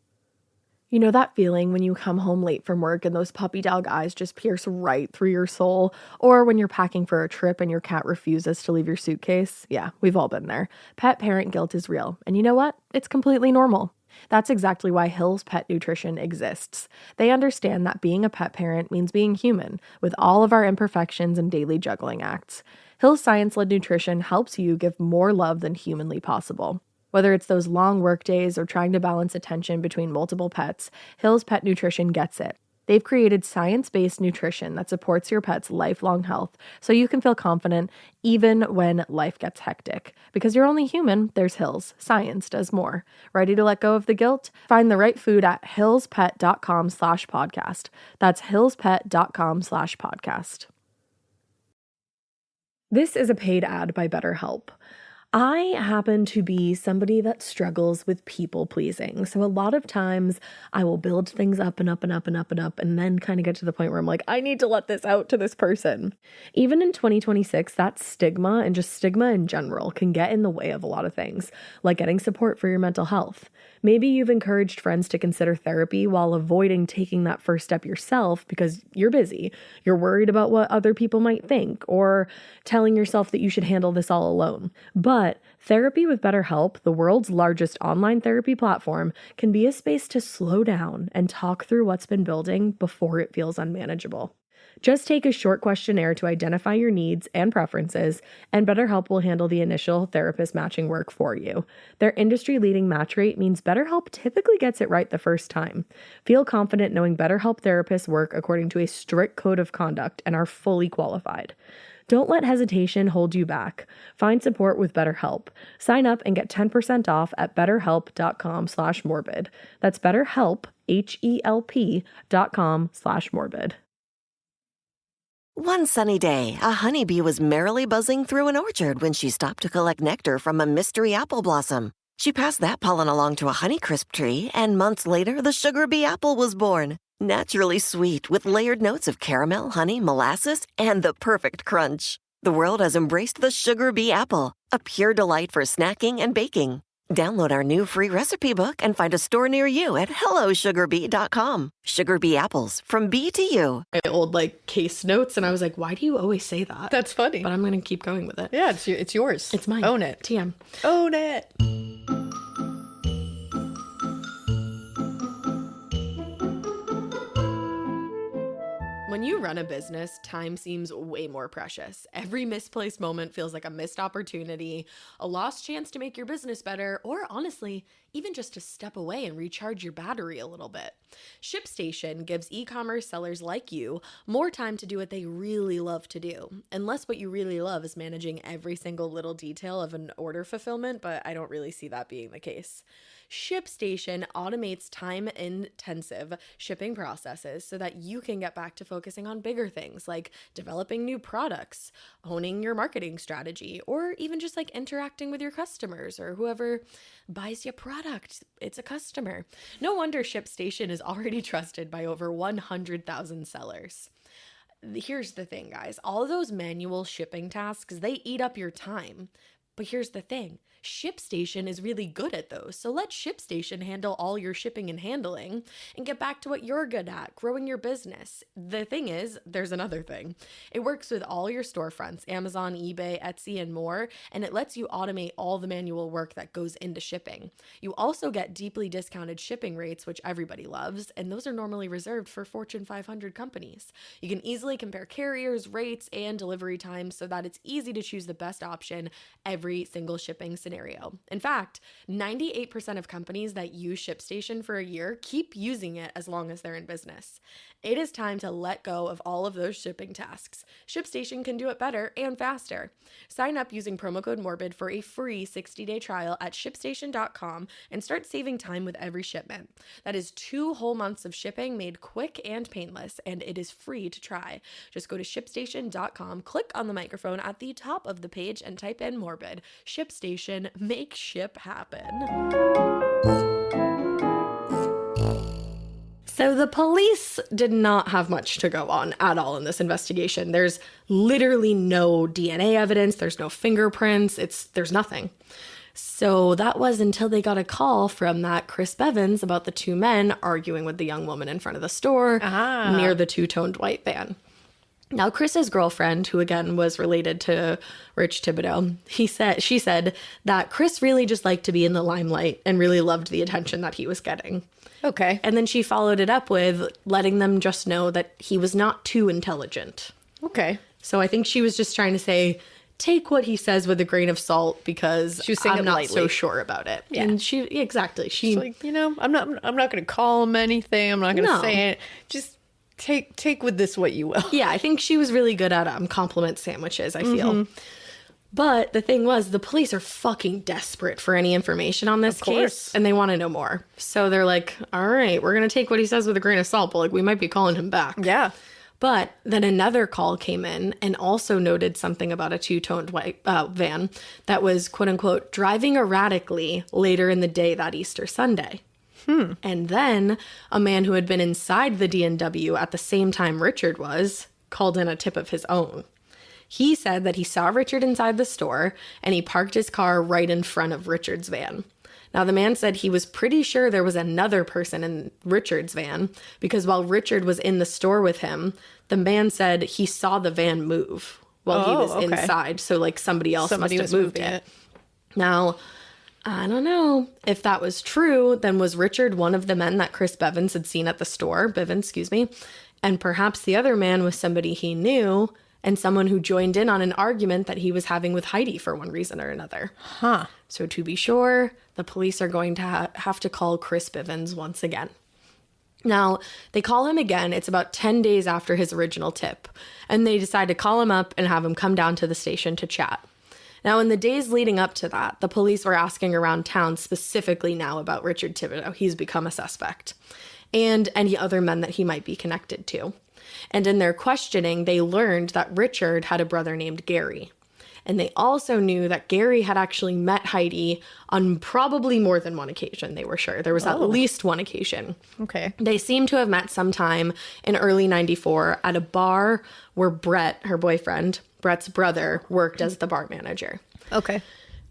You know that feeling when you come home late from work and those puppy dog eyes just pierce right through your soul? Or when you're packing for a trip and your cat refuses to leave your suitcase? Yeah, we've all been there. Pet parent guilt is real. And you know what? It's completely normal. That's exactly why Hill's Pet Nutrition exists. They understand that being a pet parent means being human, with all of our imperfections and daily juggling acts. Hill's science-led nutrition helps you give more love than humanly possible. Whether it's those long work days or trying to balance attention between multiple pets, Hill's Pet Nutrition gets it. They've created science-based nutrition that supports your pet's lifelong health, so you can feel confident even when life gets hectic. Because you're only human, there's Hill's. Science does more. Ready to let go of the guilt? Find the right food at hillspet.com/podcast. That's hillspet.com/podcast. This is a paid ad by BetterHelp. I happen to be somebody that struggles with people pleasing. So a lot of times I will build things up and up and up and up and up and then kind of get to the point where I'm like, I need to let this out to this person. Even in 2026, that stigma and just stigma in general can get in the way of a lot of things, like getting support for your mental health. Maybe you've encouraged friends to consider therapy while avoiding taking that first step yourself because you're busy. You're worried about what other people might think, or telling yourself that you should handle this all alone. But therapy with BetterHelp, the world's largest online therapy platform, can be a space to slow down and talk through what's been building before it feels unmanageable. Just take a short questionnaire to identify your needs and preferences, and BetterHelp will handle the initial therapist matching work for you. Their industry-leading match rate means BetterHelp typically gets it right the first time. Feel confident knowing BetterHelp therapists work according to a strict code of conduct and are fully qualified. Don't let hesitation hold you back. Find support with BetterHelp. Sign up and get 10% off at betterhelp.com/morbid. That's BetterHelp, HELP.com/morbid. One sunny day, a honeybee was merrily buzzing through an orchard when she stopped to collect nectar from a mystery apple blossom. She passed that pollen along to a Honeycrisp tree, and months later, the sugar bee apple was born. Naturally sweet, with layered notes of caramel, honey, molasses, and the perfect crunch. The world has embraced the sugar bee apple, a pure delight for snacking and baking. Download our new free recipe book and find a store near you at hellosugarbee.com. Sugar bee apples, from bee to you. My old case notes, and I was like, why do you always say that? That's funny. But I'm going to keep going with it. Yeah, it's yours. It's mine. Own it. TM. Own it. When you run a business, time seems way more precious. Every misplaced moment feels like a missed opportunity, a lost chance to make your business better, or honestly, even just to step away and recharge your battery a little bit. ShipStation gives e-commerce sellers like you more time to do what they really love to do. Unless what you really love is managing every single little detail of an order fulfillment, but I don't really see that being the case. ShipStation automates time-intensive shipping processes so that you can get back to focusing on bigger things like developing new products, honing your marketing strategy, or even just interacting with your customers or whoever buys your product. It's a customer. No wonder ShipStation is already trusted by over 100,000 sellers. Here's the thing, guys. All of those manual shipping tasks, they eat up your time. But here's the thing. ShipStation is really good at those. So let ShipStation handle all your shipping and handling and get back to what you're good at, growing your business. The thing is, there's another thing. It works with all your storefronts, Amazon, eBay, Etsy, and more, and it lets you automate all the manual work that goes into shipping. You also get deeply discounted shipping rates, which everybody loves, and those are normally reserved for Fortune 500 companies. You can easily compare carriers, rates, and delivery times so that it's easy to choose the best option every single shipping scenario. In fact, 98% of companies that use ShipStation for a year keep using it as long as they're in business. It is time to let go of all of those shipping tasks. ShipStation can do it better and faster. Sign up using promo code MORBID for a free 60-day trial at ShipStation.com and start saving time with every shipment. That is 2 whole months of shipping made quick and painless, and it is free to try. Just go to ShipStation.com, click on the microphone at the top of the page, and type in MORBID. ShipStation, make ship happen. So the police did not have much to go on at all in this investigation. There's literally no DNA evidence. There's no fingerprints. There's nothing. So that was until they got a call from that Chris Bevins about the 2 men arguing with the young woman in front of the store near the 2-toned white van. Now, Chris's girlfriend, who again was related to Rich Thibodeau, she said that Chris really just liked to be in the limelight and really loved the attention that he was getting. Okay. And then she followed it up with letting them just know that he was not too intelligent. Okay. So I think she was just trying to say, take what he says with a grain of salt because I'm not so sure about it. Yeah. And exactly. She's like, I'm not going to call him anything. I'm not going to say it. Just take with this what you will. Yeah, I think she was really good at compliment sandwiches, I feel. But the thing was, the police are fucking desperate for any information on this case, and they want to know more. So they're like, all right, we're going to take what he says with a grain of salt, but we might be calling him back. Yeah. But then another call came in and also noted something about a 2-toned white van that was, quote unquote, driving erratically later in the day that Easter Sunday. And then a man who had been inside the D&W at the same time Richard was called in a tip of his own. He said that he saw Richard inside the store and he parked his car right in front of Richard's van. Now, the man said he was pretty sure there was another person in Richard's van because while Richard was in the store with him, the man said he saw the van move while he was inside. So somebody else must have moved it. Now, I don't know if that was true. Then was Richard one of the men that Chris Bevins had seen at the store? Bevins, excuse me. And perhaps the other man was somebody he knew and someone who joined in on an argument that he was having with Heidi for one reason or another. Huh. So to be sure, the police are going to have to call Chris Bivens once again. Now, they call him again. It's about 10 days after his original tip. And they decide to call him up and have him come down to the station to chat. Now, in the days leading up to that, the police were asking around town specifically now about Richard Thibodeau. He's become a suspect. And any other men that he might be connected to. And in their questioning, they learned that Richard had a brother named Gary. And they also knew that Gary had actually met Heidi on probably more than one occasion, they were sure. There was at least one occasion. Okay. They seem to have met sometime in early 94 at a bar where Brett, her boyfriend, Brett's brother, worked as the bar manager. Okay.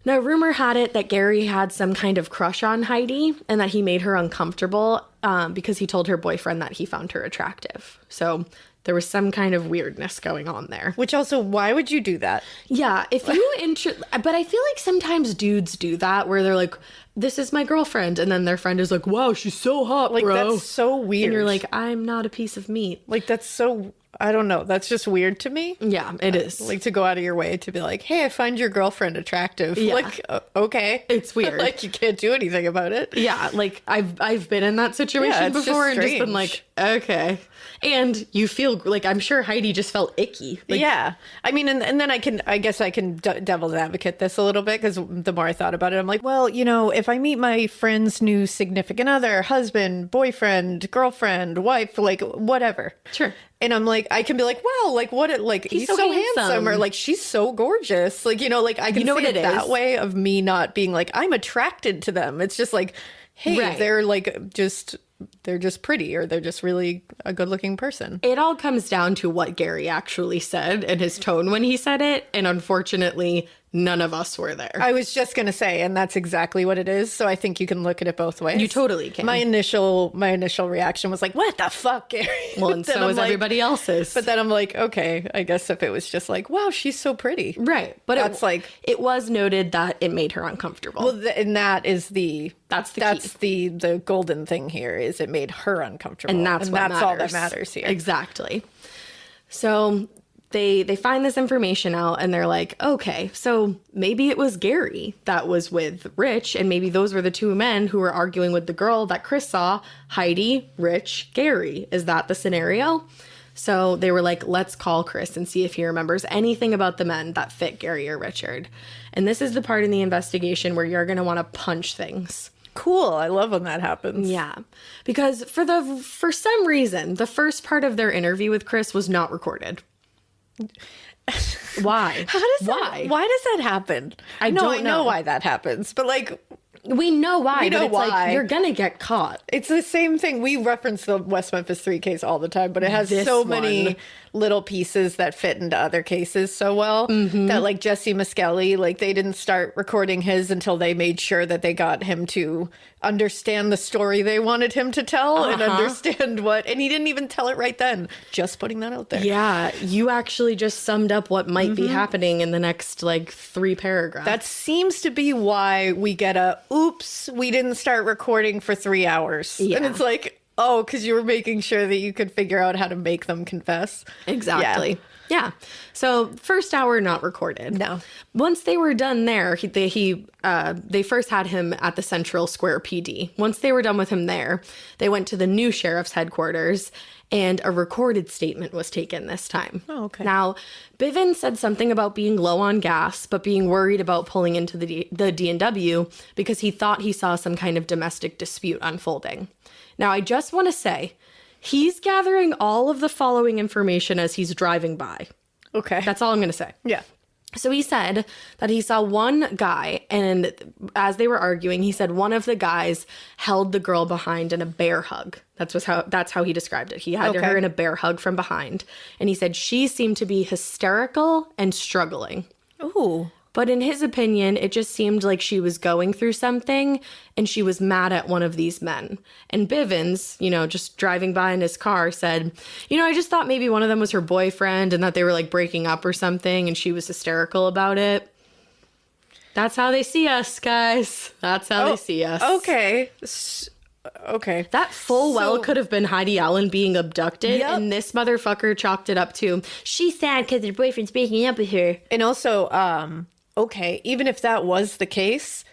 Now, rumor had it that Gary had some kind of crush on Heidi and that he made her uncomfortable because he told her boyfriend that he found her attractive. So there was some kind of weirdness going on there. Which also, why would you do that? Yeah, if you but I feel like sometimes dudes do that where they're like, this is my girlfriend. And then their friend is like, wow, she's so hot, Like, bro. that's so weird. And you're like, I'm not a piece of meat. Like, that's so, I don't know. That's just weird to me. Yeah, it is. Like, to go out of your way to be like, hey, I find your girlfriend attractive. Yeah. Like, okay. It's weird. Like, you can't do anything about it. Yeah, like I've been in that situation Yeah, it's just before and just been strange. like, okay. And you feel like, I'm sure Heidi just felt icky. Like, Yeah. I mean, and then I guess I can devil's advocate this a little bit because the more I thought about it, I'm like, well, you know, if I meet my friend's new significant other, husband, boyfriend, girlfriend, wife, like whatever. Sure. And I'm like, I can be like, wow, like what, like he's so so handsome. handsome, or like she's so gorgeous, like, you know, like I can know see what it it that is? way of me not being like I'm attracted to them. It's just like, hey, Right. they're just pretty, or they're just really a good looking person. It all comes down to what Gary actually said and his tone when he said it. And unfortunately, none of us were there. I was just gonna say, and that's exactly what it is. So I think you can look at it both ways. You totally can. My initial reaction was like, "What the fuck, Gary?" Well, and Then so I'm is like- everybody else's. But then I'm like, okay, I guess if it was just like, "Wow, she's so pretty," right. But That's like- it was noted that it made her uncomfortable. well, and that is That's the the golden thing here is it made her uncomfortable, and that's what matters. all that matters here. Exactly. So they find this information out and they're like, okay, so maybe it was Gary that was with Rich, and maybe those were the two men who were arguing with the girl that Chris saw. Heidi, Rich, Gary. Is that the scenario? So they were like, let's call Chris and see if he remembers anything about the men that fit Gary or Richard. And this is the part in the investigation where you're going to want to punch things. Cool. I love when that happens. Yeah, because for some reason, the first part of their interview with Chris was not recorded. Why? Why does that happen? I know don't know. why that happens, but like We know why, We know but it's why. like you're gonna get caught. it's the same thing. We reference the West Memphis 3 case all the time, but it has This so one. many little pieces that fit into other cases so well that like Jesse Miskelly, like they didn't start recording his until they made sure that they got him to understand the story they wanted him to tell and understand what, and he didn't even tell it right then. Just putting that out there. Yeah, you actually just summed up what might be happening in the next like 3 paragraphs. That seems to be why we get a, oops, we didn't start recording for 3 hours. Yeah. And it's like, oh, because you were making sure that you could figure out how to make them confess. exactly. Yeah. So first hour not recorded. No. Once they were done there, they first had him at the Central Square PD. Once they were done with him there, they went to the new sheriff's headquarters, and a recorded statement was taken this time. Oh, okay. Now, Bivens said something about being low on gas, but being worried about pulling into the D&W because he thought he saw some kind of domestic dispute unfolding. Now, I just want to say, he's gathering all of the following information as he's driving by. Okay. That's all I'm going to say. yeah. So he said that he saw one guy, and as they were arguing, he said one of the guys held the girl behind in a bear hug. That's how he described it. He had Okay. her in a bear hug from behind. And he said she seemed to be hysterical and struggling. Ooh. But in his opinion, it just seemed like she was going through something and she was mad at one of these men. And Bivens, just driving by in his car said, I just thought maybe one of them was her boyfriend and that they were like breaking up or something and she was hysterical about it. That's how they see us, guys. That's how they see us. Okay. Okay. That full well could have been Heidi Allen being abducted, Yep. and this motherfucker chalked it up to, she's sad because her boyfriend's breaking up with her. And also, okay, even if that was the case,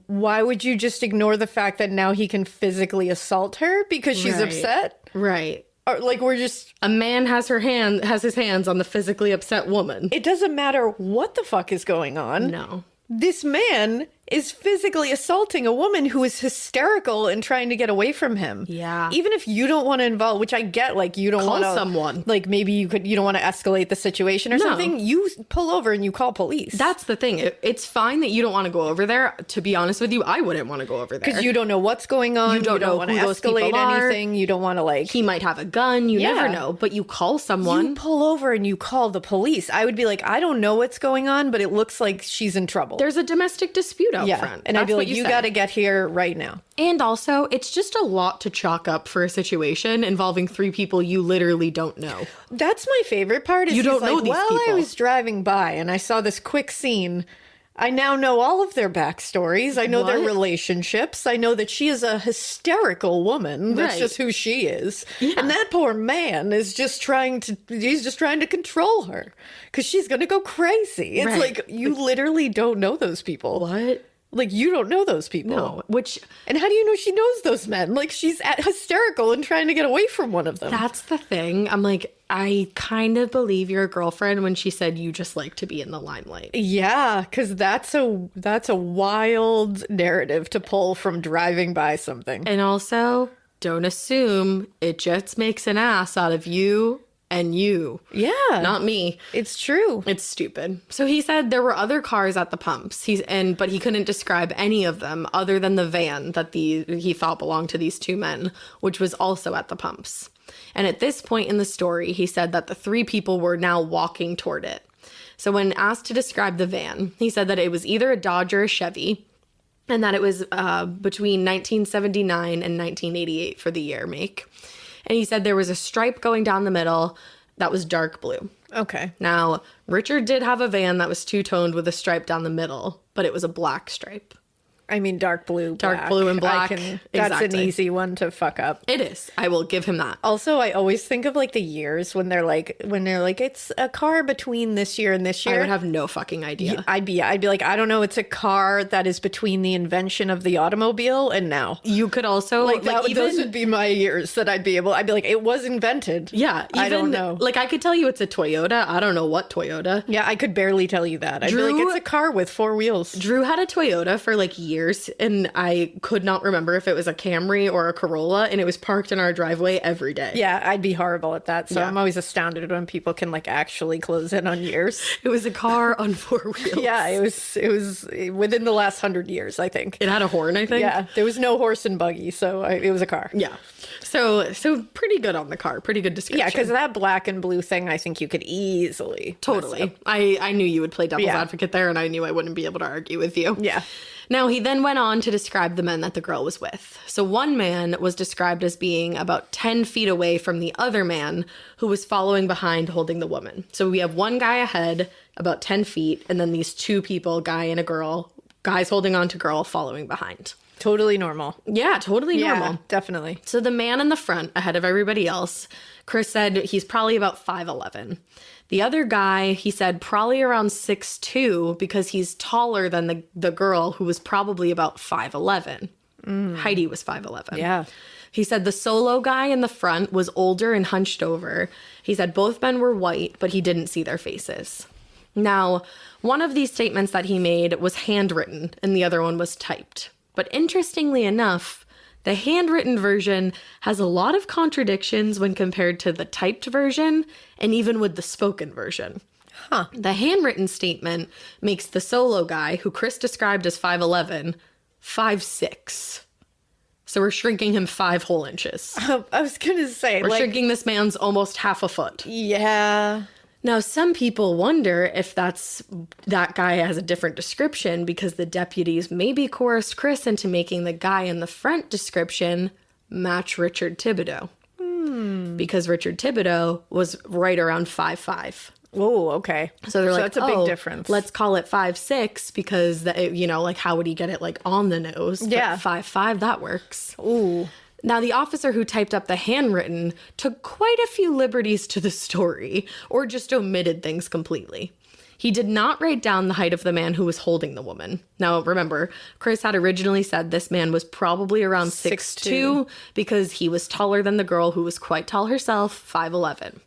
why would you just ignore the fact that now he can physically assault her because she's Right. upset? Right. Or, like, we're just... A man has his hands on the physically upset woman. It doesn't matter what the fuck is going on. No. This man is physically assaulting a woman who is hysterical and trying to get away from him. Yeah. Even if you don't want to involve, which I get, like, you don't Call want to... someone. Like, maybe you don't want to escalate the situation or No. something. You pull over and you call police. That's the thing. It's fine that you don't want to go over there. To be honest with you, I wouldn't want to go over there. Because you don't know what's going on. You don't know want to who those escalate people are. anything. You don't want to, like... He might have a gun. You Yeah. never know. But you call someone. You pull over and you call the police. I would be like, I don't know what's going on, but it looks like she's in trouble. There's a domestic dispute out front. And I'd be That's like, what you say. got to get here right now. And also, it's just a lot to chalk up for a situation involving three people you literally don't know. That's my favorite part. Is You don't he's know like, these well, I people. was driving by and I saw this quick scene. I now know all of their backstories. I know their What? relationships. I know that she is a hysterical woman. That's Right. just who she is. And that poor man is just trying to control her because she's going to go crazy. It's Right. like, you literally don't know those people. What? Like, you don't know those people. No. Which, And how do you know she knows those men? Like, she's hysterical and trying to get away from one of them. that's the thing. I'm like, I kind of believe your girlfriend when she said you just like to be in the limelight. Yeah, because that's a wild narrative to pull from driving by something. And also, don't assume it just makes an ass out of you and you. Yeah, Not me. it's true. It's stupid. So he said there were other cars at the pumps. But he couldn't describe any of them other than the van that he thought belonged to these two men, which was also at the pumps. And at this point in the story, he said that the three people were now walking toward it. So when asked to describe the van, he said that it was either a Dodge or a Chevy, and that it was between 1979 and 1988 for the year make. And he said there was a stripe going down the middle that was dark blue. Okay. Now, Richard did have a van that was two-toned with a stripe down the middle, but it was a black stripe. I mean, dark blue, Dark blue and black. That's an Exactly. easy one to fuck up. It is. I will give him that. Also, I always think of like the years when they're like, it's a car between this year and this year. I would have no fucking idea. I'd be like, I don't know. It's a car that is between the invention of the automobile and now. You could also Like those would be my years that I'd be like, it was invented. yeah, even, I don't know. Like I could tell you it's a Toyota. I don't know what Toyota. Yeah, I could barely tell you that. I'd be like, Drew- it's a car with four wheels. Drew had a Toyota for like years, and I could not remember if it was a Camry or a Corolla, and it was parked in our driveway every day. Yeah, I'd be horrible at that. So Yeah. I'm always astounded when people can like actually close in on years. It was a car on four wheels. Yeah, it was within the last 100 years, I think. It had a horn, I think. Yeah, there was no horse and buggy, so it was a car. Yeah. So pretty good on the car. Pretty good description. Yeah, because that black and blue thing, I think you could easily. Totally. I knew you would play devil's Yeah. advocate there, and I knew I wouldn't be able to argue with you. Yeah. Now, he then went on to describe the men that the girl was with. So one man was described as being about 10 feet away from the other man who was following behind holding the woman. So we have one guy ahead, about 10 feet, and then these two people, guy and a girl, guys holding on to girl following behind. Totally normal. Yeah, totally normal. Yeah, definitely. So the man in the front, ahead of everybody else, Chris said he's probably about 5'11". The other guy, he said probably around 6'2", because he's taller than the girl, who was probably about 5'11". Heidi was 5'11". Yeah. He said the solo guy in the front was older and hunched over. He said both men were white, but he didn't see their faces. Now, one of these statements that he made was handwritten, and the other one was typed. But interestingly enough, the handwritten version has a lot of contradictions when compared to the typed version, and even with the spoken version. The handwritten statement makes the solo guy, who Chris described as 5'11", 5'6". So we're shrinking him 5 whole inches. I was going to say, We're shrinking this man's almost half a foot. yeah. Now, some people wonder if that guy has a different description because the deputies maybe coerced Chris into making the guy in the front description match Richard Thibodeau. Because Richard Thibodeau was right around 5'5". Oh, okay. So they're like, that's a big difference. Let's call it 5'6" because, like, how would he get it, like, on the nose? Yeah. But 5'5", that works. Ooh. Now, the officer who typed up the handwritten took quite a few liberties to the story, or just omitted things completely. He did not write down the height of the man who was holding the woman. Now, remember, Chris had originally said this man was probably around 6'2", because he was taller than the girl, who was quite tall herself, 5'11".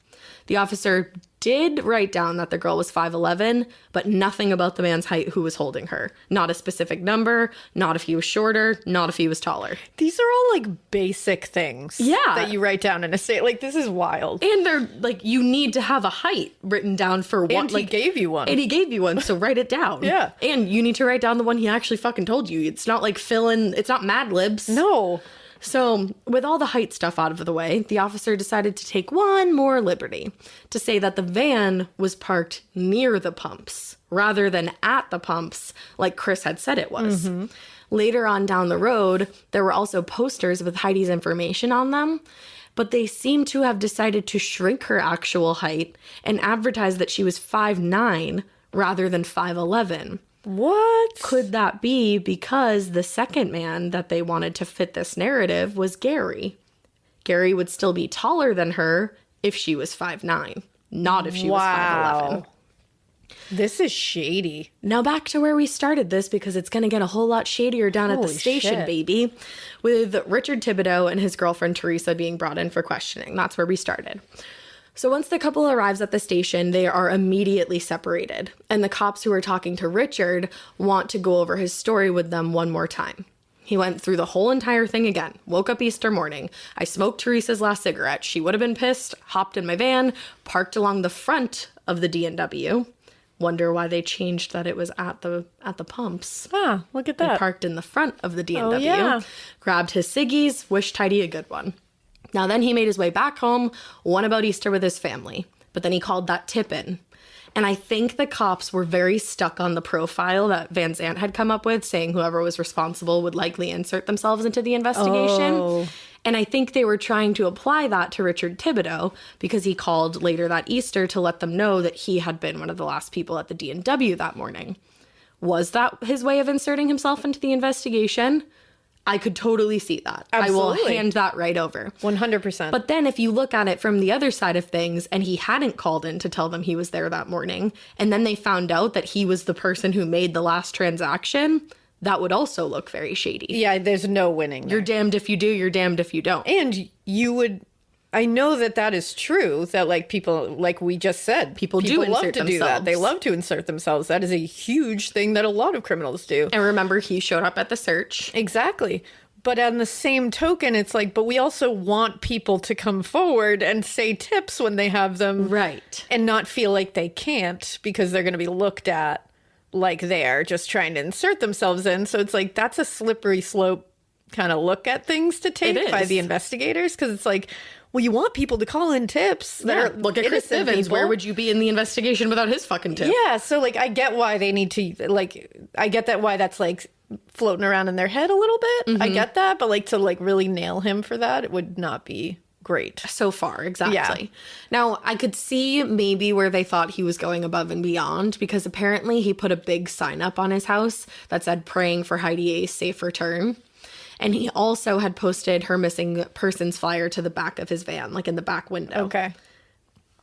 The officer did write down that the girl was 5'11", but nothing about the man's height who was holding her. Not a specific number, not if he was shorter, not if he was taller. These are all like basic things that you write down in a state. Like, this is wild. And they're like, you need to have a height written down for what. And he gave you one. And he gave you one, so write it down. Yeah. And you need to write down the one he actually fucking told you. It's not like it's not Mad Libs. No. So, with all the height stuff out of the way, the officer decided to take one more liberty to say that the van was parked near the pumps rather than at the pumps like Chris had said it was. Mm-hmm. Later on down the road, there were also posters with Heidi's information on them, but they seem to have decided to shrink her actual height and advertise that she was 5'9" rather than 5'11". What? Could that be because the second man that they wanted to fit this narrative was Gary? Gary would still be taller than her if she was 5'9", not if she was 5'11". This is shady. Now back to where we started this, because it's going to get a whole lot shadier down at the station, baby. With Richard Thibodeau and his girlfriend Teresa being brought in for questioning. That's where we started. So once the couple arrives at the station, they are immediately separated. And the cops who are talking to Richard want to go over his story with them one more time. He went through the whole entire thing again. Woke up Easter morning. I smoked Teresa's last cigarette. She would have been pissed. Hopped in my van. Parked along the front of the D&W. Wonder why they changed that it was at the pumps. Ah, look at that. He parked in the front of the D&W. Oh, yeah. Grabbed his ciggies. Wished Heidi a good one. Now, then he made his way back home, went about Easter with his family, but then he called that tip in. And I think the cops were very stuck on the profile that Van Zandt had come up with, saying whoever was responsible would likely insert themselves into the investigation. Oh. And I think they were trying to apply that to Richard Thibodeau because he called later that Easter to let them know that he had been one of the last people at the D&W that morning. Was that his way of inserting himself into the investigation? I could totally see that. Absolutely. I will hand that right over. 100%. But then if you look at it from the other side of things, and he hadn't called in to tell them he was there that morning, and then they found out that he was the person who made the last transaction, that would also look very shady. Yeah, there's no winning there. You're damned if you do, you're damned if you don't. And you would... I know that is true, that like people, like we just said, people do love to themselves. do that. They love to insert themselves. That is a huge thing that a lot of criminals do. And remember, he showed up at the search. Exactly. But on the same token, it's like, but we also want people to come forward and say tips when they have them. Right. And not feel like they can't because they're going to be looked at like they're just trying to insert themselves in. So it's like, that's a slippery slope kind of look at things to take by the investigators. Because it's like, well, you want people to call in tips that are look at Chris Bivens. Where would you be in the investigation without his fucking tip? Yeah. So like, I get why they need to, like, I get that why that's like floating around in their head a little bit. Mm-hmm. I get that. But like to like really nail him for that, it would not be great. So far, exactly. Yeah. Now, I could see maybe where they thought he was going above and beyond, because apparently he put a big sign up on his house that said praying for Heidi a safe return. And he also had posted her missing persons flyer to the back of his van, like in the back window. Okay.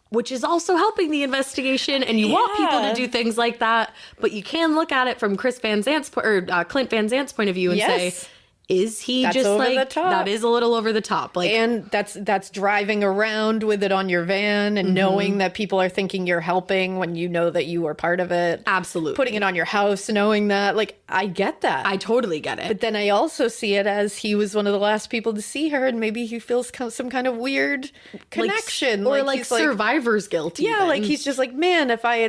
Which is also helping the investigation. And you want people to do things like that. But you can look at it from Clint Van Zandt's point of view and say, is he that's just like, that is a little over the top. Like, and that's driving around with it on your van and knowing that people are thinking you're helping when you know that you are part of it. Absolutely. Putting it on your house, knowing that, like, I get that. I totally get it. But then I also see it as he was one of the last people to see her, and maybe he feels some kind of weird connection. Or like survivor's guilt. Yeah, like he's just like, man, if I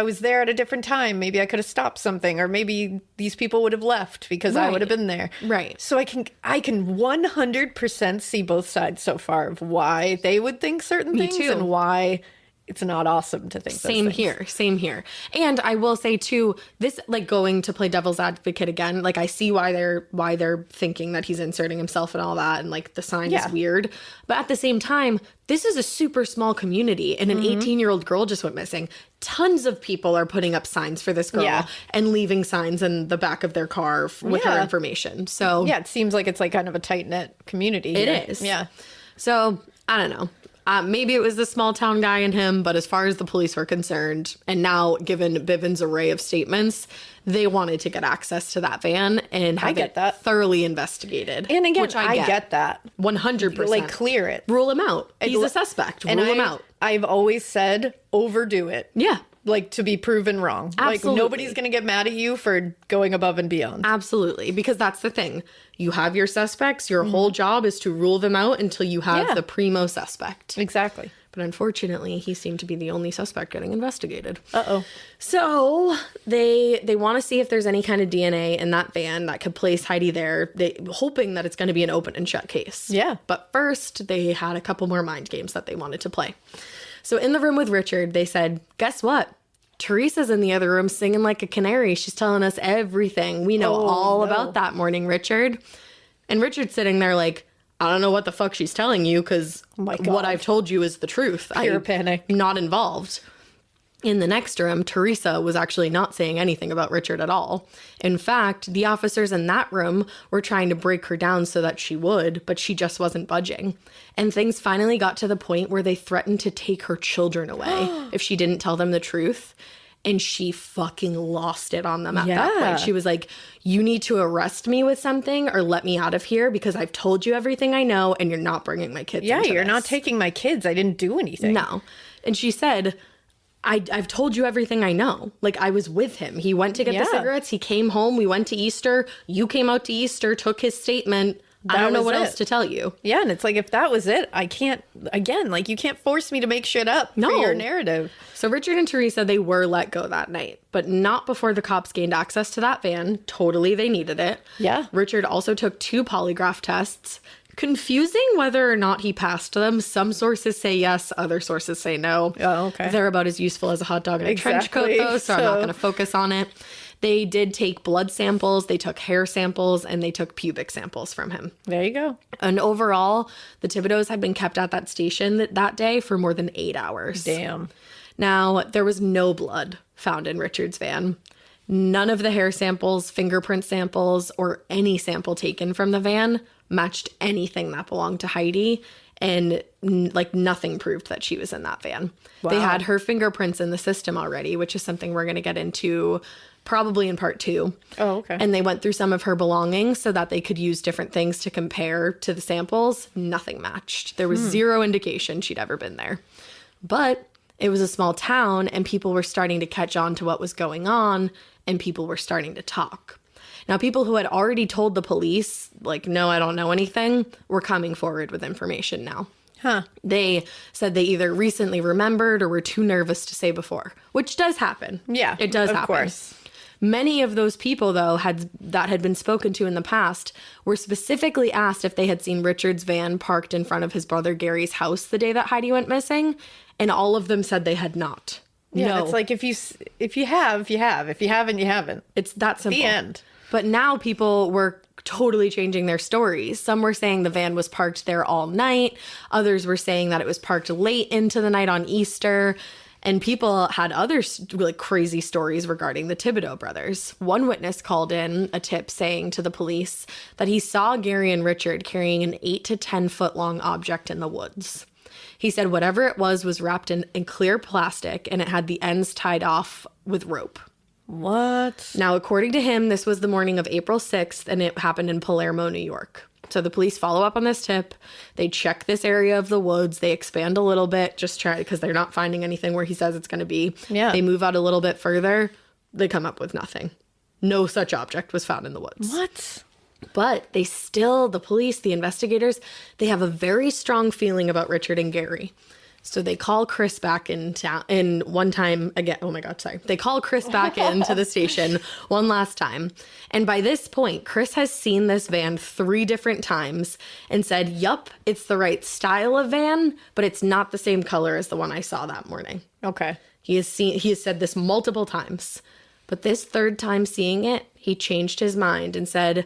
was there at a different time, maybe I could have stopped something, or maybe these people would have left because I would have been there. Right. So I can 100% see both sides so far of why they would think certain things and why it's not awesome to think Same here. And I will say too, this, like, going to play devil's advocate again, like, I see why they're thinking that he's inserting himself and all that, and like the sign is weird. But at the same time, this is a super small community, and an 18-year-old girl just went missing. Tons of people are putting up signs for this girl and leaving signs in the back of their car with her information. So yeah, it seems like it's like kind of a tight-knit community. It is. Yeah. So I don't know. Maybe it was the small town guy in him, but as far as the police were concerned, and now given Bivens' array of statements, they wanted to get access to that van and have it thoroughly investigated. And again, which I get that. 100%. Like, clear it. Rule him out. He's a suspect. Rule him out. I've always said overdo it. Yeah. Like, to be proven wrong. Absolutely. Like, nobody's going to get mad at you for going above and beyond. Absolutely. Because that's the thing. You have your suspects. Your whole job is to rule them out until you have the primo suspect. Exactly. But unfortunately, he seemed to be the only suspect getting investigated. Uh-oh. So they want to see if there's any kind of DNA in that van that could place Heidi there, hoping that it's going to be an open and shut case. Yeah. But first, they had a couple more mind games that they wanted to play. So in the room with Richard, they said, guess what? Teresa's in the other room singing like a canary. She's telling us everything. We know all about that morning, Richard. And Richard's sitting there like, I don't know what the fuck she's telling you, because what I've told you is the truth. Pure panic. I'm not involved. In the next room, Teresa was actually not saying anything about Richard at all. In fact, the officers in that room were trying to break her down so that she would, but she just wasn't budging. And things finally got to the point where they threatened to take her children away if she didn't tell them the truth. And she fucking lost it on them at that point. She was like, you need to arrest me with something or let me out of here because I've told you everything I know and you're not bringing my kids into you're this. not taking my kids. I didn't do anything. No. And she said, I've told you everything I know. Like, I was with him. He went to get the cigarettes. He came home. We went to Easter. You came out to Easter, took his statement. I don't know what else to tell you. Yeah, and it's like, if that was it, I can't, again, like, you can't force me to make shit up for your narrative. So Richard and Teresa, they were let go that night, but not before the cops gained access to that van. Totally, they needed it. Yeah. Richard also took 2 polygraph tests. Confusing whether or not he passed them. Some sources say yes, other sources say no. Oh, okay. They're about as useful as a hot dog in a trench coat, though, so I'm not going to focus on it. They did take blood samples, they took hair samples, and they took pubic samples from him. There you go. And overall, the Thibodeaux had been kept at that station that day for more than 8 hours. Damn. Now, there was no blood found in Richard's van. None of the hair samples, fingerprint samples, or any sample taken from the van matched anything that belonged to Heidi. And like, nothing proved that she was in that van. Wow. They had her fingerprints in the system already, which is something we're going to get into probably in part 2. Oh, okay. And they went through some of her belongings so that they could use different things to compare to the samples. Nothing matched. There was zero indication she'd ever been there. But it was a small town, and people were starting to catch on to what was going on, and people were starting to talk. Now, people who had already told the police, like, no, I don't know anything, were coming forward with information now. Huh. They said they either recently remembered or were too nervous to say before, which does happen. Yeah, it does happen. Of course. Many of those people, though, that had been spoken to in the past were specifically asked if they had seen Richard's van parked in front of his brother Gary's house the day that Heidi went missing, and all of them said they had not. Yeah, no. It's like, if you have, you have. If you haven't, you haven't. It's that simple. The end. But now people were totally changing their stories. Some were saying the van was parked there all night. Others were saying that it was parked late into the night on Easter. And people had other like crazy stories regarding the Thibodeaux brothers. One witness called in a tip saying to the police that he saw Gary and Richard carrying an 8 to 10 foot long object in the woods. He said whatever it was wrapped in clear plastic, and it had the ends tied off with rope. What? Now, according to him, this was the morning of April 6th, and it happened in Palermo, New York. So the police follow up on this tip. They check this area of the woods. They expand a little bit, because they're not finding anything where he says it's going to be. Yeah. They move out a little bit further. They come up with nothing. No such object was found in the woods. What? But the police, the investigators, they have a very strong feeling about Richard and Gary. So they call Chris back in town in one time again. Oh my God, sorry. They call Chris back into the station one last time. And by this point, Chris has seen this van 3 different times and said, yup, it's the right style of van, but it's not the same color as the one I saw that morning. Okay. He has said this multiple times. But this 3rd time seeing it, he changed his mind and said,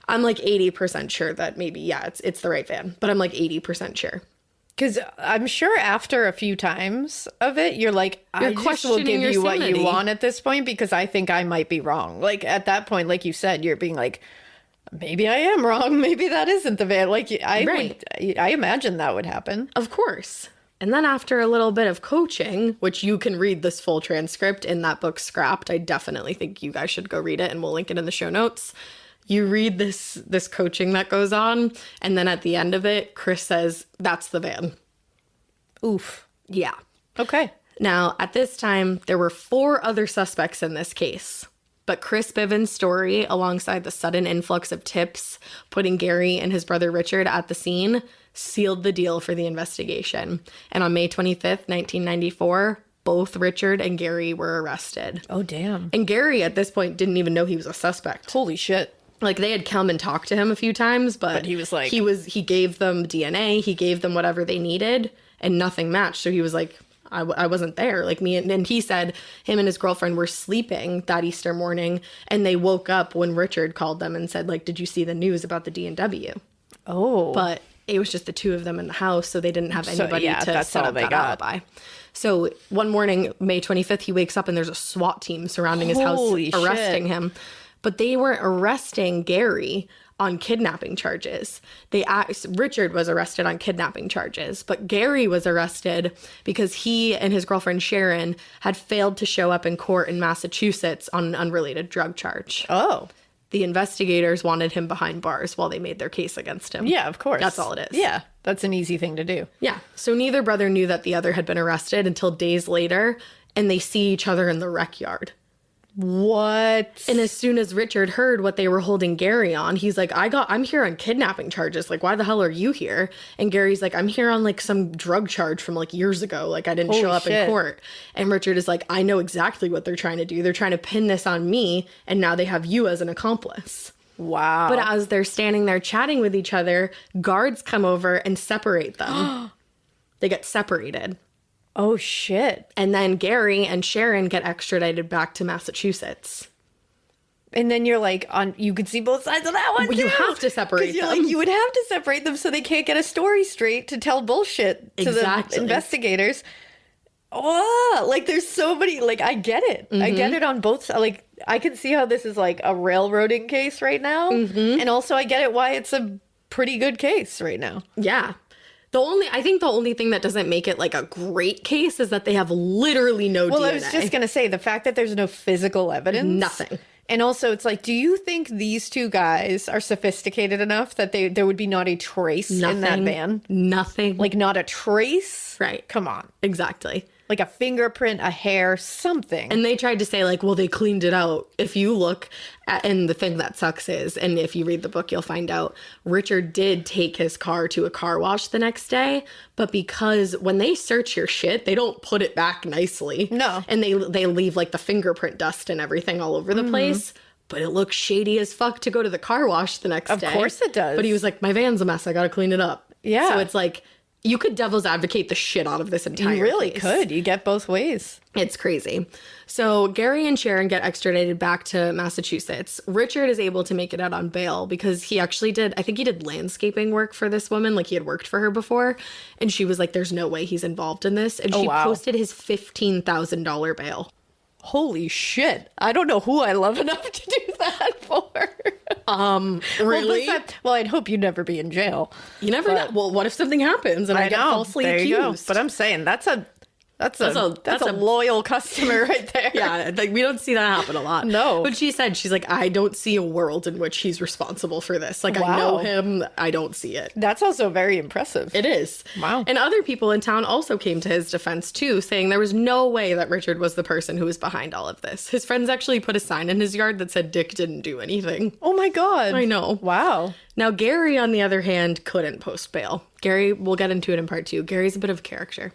I'm like 80% sure that maybe, yeah, it's the right van, but I'm like 80% sure. Because I'm sure after a few times of it, you're like, I just will give you what you want at this point because I think I might be wrong. Like at that point, like you said, you're being like, maybe I am wrong. Maybe that isn't the van. Like I imagine that would happen. Of course. And then after a little bit of coaching, which you can read this full transcript in that book Scrapped, I definitely think you guys should go read it and we'll link it in the show notes. You read this coaching that goes on, and then at the end of it, Chris says, that's the van. Oof. Yeah. Okay. Now, at this time, there were 4 other suspects in this case. But Chris Bivens' story, alongside the sudden influx of tips, putting Gary and his brother Richard at the scene, sealed the deal for the investigation. And on May 25th, 1994, both Richard and Gary were arrested. Oh, damn. And Gary, at this point, didn't even know he was a suspect. Holy shit. Like, they had come and talked to him a few times, but he was like... He gave them DNA, he gave them whatever they needed, and nothing matched. So he was like, I wasn't there. Like, me and he said him and his girlfriend were sleeping that Easter morning, and they woke up when Richard called them and said, like, did you see the news about the D&W? Oh. But it was just the 2 of them in the house, so they didn't have anybody to set up that alibi. So one morning, May 25th, he wakes up and there's a SWAT team surrounding his house, arresting him. But they weren't arresting Gary on kidnapping charges. Richard was arrested on kidnapping charges, but Gary was arrested because he and his girlfriend Sharon had failed to show up in court in Massachusetts on an unrelated drug charge. Oh. The investigators wanted him behind bars while they made their case against him. Yeah, of course. That's all it is. Yeah, that's an easy thing to do. Yeah. So neither brother knew that the other had been arrested until days later, and they see each other in the rec yard. What? And as soon as Richard heard what they were holding Gary on, he's like, I'm here on kidnapping charges. Like, why the hell are you here? And Gary's like, I'm here on like some drug charge from like years ago. Like, I didn't show up in court. And Richard is like, I know exactly what they're trying to do. They're trying to pin this on me. And now they have you as an accomplice. Wow. But as they're standing there chatting with each other, guards come over and separate them. They get separated. Oh, shit. And then Gary and Sharon get extradited back to Massachusetts. And then you're like, you could see both sides of that one, well, too. You have to separate them. Like, you would have to separate them so they can't get a story straight to tell bullshit to the investigators. Oh, like, there's so many, like, I get it. Mm-hmm. I get it on both sides. Like, I can see how this is, like, a railroading case right now. Mm-hmm. And also, I get it why it's a pretty good case right now. Yeah. I think the only thing that doesn't make it like a great case is that they have literally no DNA. Well, I was just going to say the fact that there's no physical evidence. Nothing. And also it's like, do you think these 2 guys are sophisticated enough that there would be not a trace in that van? Nothing. Like not a trace? Right. Come on. Exactly. Like a fingerprint, a hair, something. And they tried to say like, well, they cleaned it out. If you look at, and the thing that sucks is, and if you read the book, you'll find out Richard did take his car to a car wash the next day. But because when they search your shit, they don't put it back nicely. No. And they leave like the fingerprint dust and everything all over the place. But it looks shady as fuck to go to the car wash the next day. Of course it does. But he was like, my van's a mess. I got to clean it up. Yeah. So it's like, you could devil's advocate the shit out of this entire You really case. could. You get both ways. It's crazy. So Gary and Sharon get extradited back to Massachusetts. Richard is able to make it out on bail because he actually did landscaping work for this woman. Like he had worked for her before. And she was like, there's no way he's involved in this. And she posted his $15,000 bail. Holy shit. I don't know who I love enough to do that for. Really? Well, I'd hope you'd never be in jail. You never know. Well, what if something happens and I get falsely accused? But I'm saying that's That's a loyal customer right there. Yeah, like we don't see that happen a lot. No. But she's like, I don't see a world in which he's responsible for this. Like, I know him. I don't see it. That's also very impressive. It is. Wow. And other people in town also came to his defense, too, saying there was no way that Richard was the person who was behind all of this. His friends actually put a sign in his yard that said Dick didn't do anything. Oh, my God. I know. Wow. Now, Gary, on the other hand, couldn't post bail. Gary, we'll get into it in part 2. Gary's a bit of a character.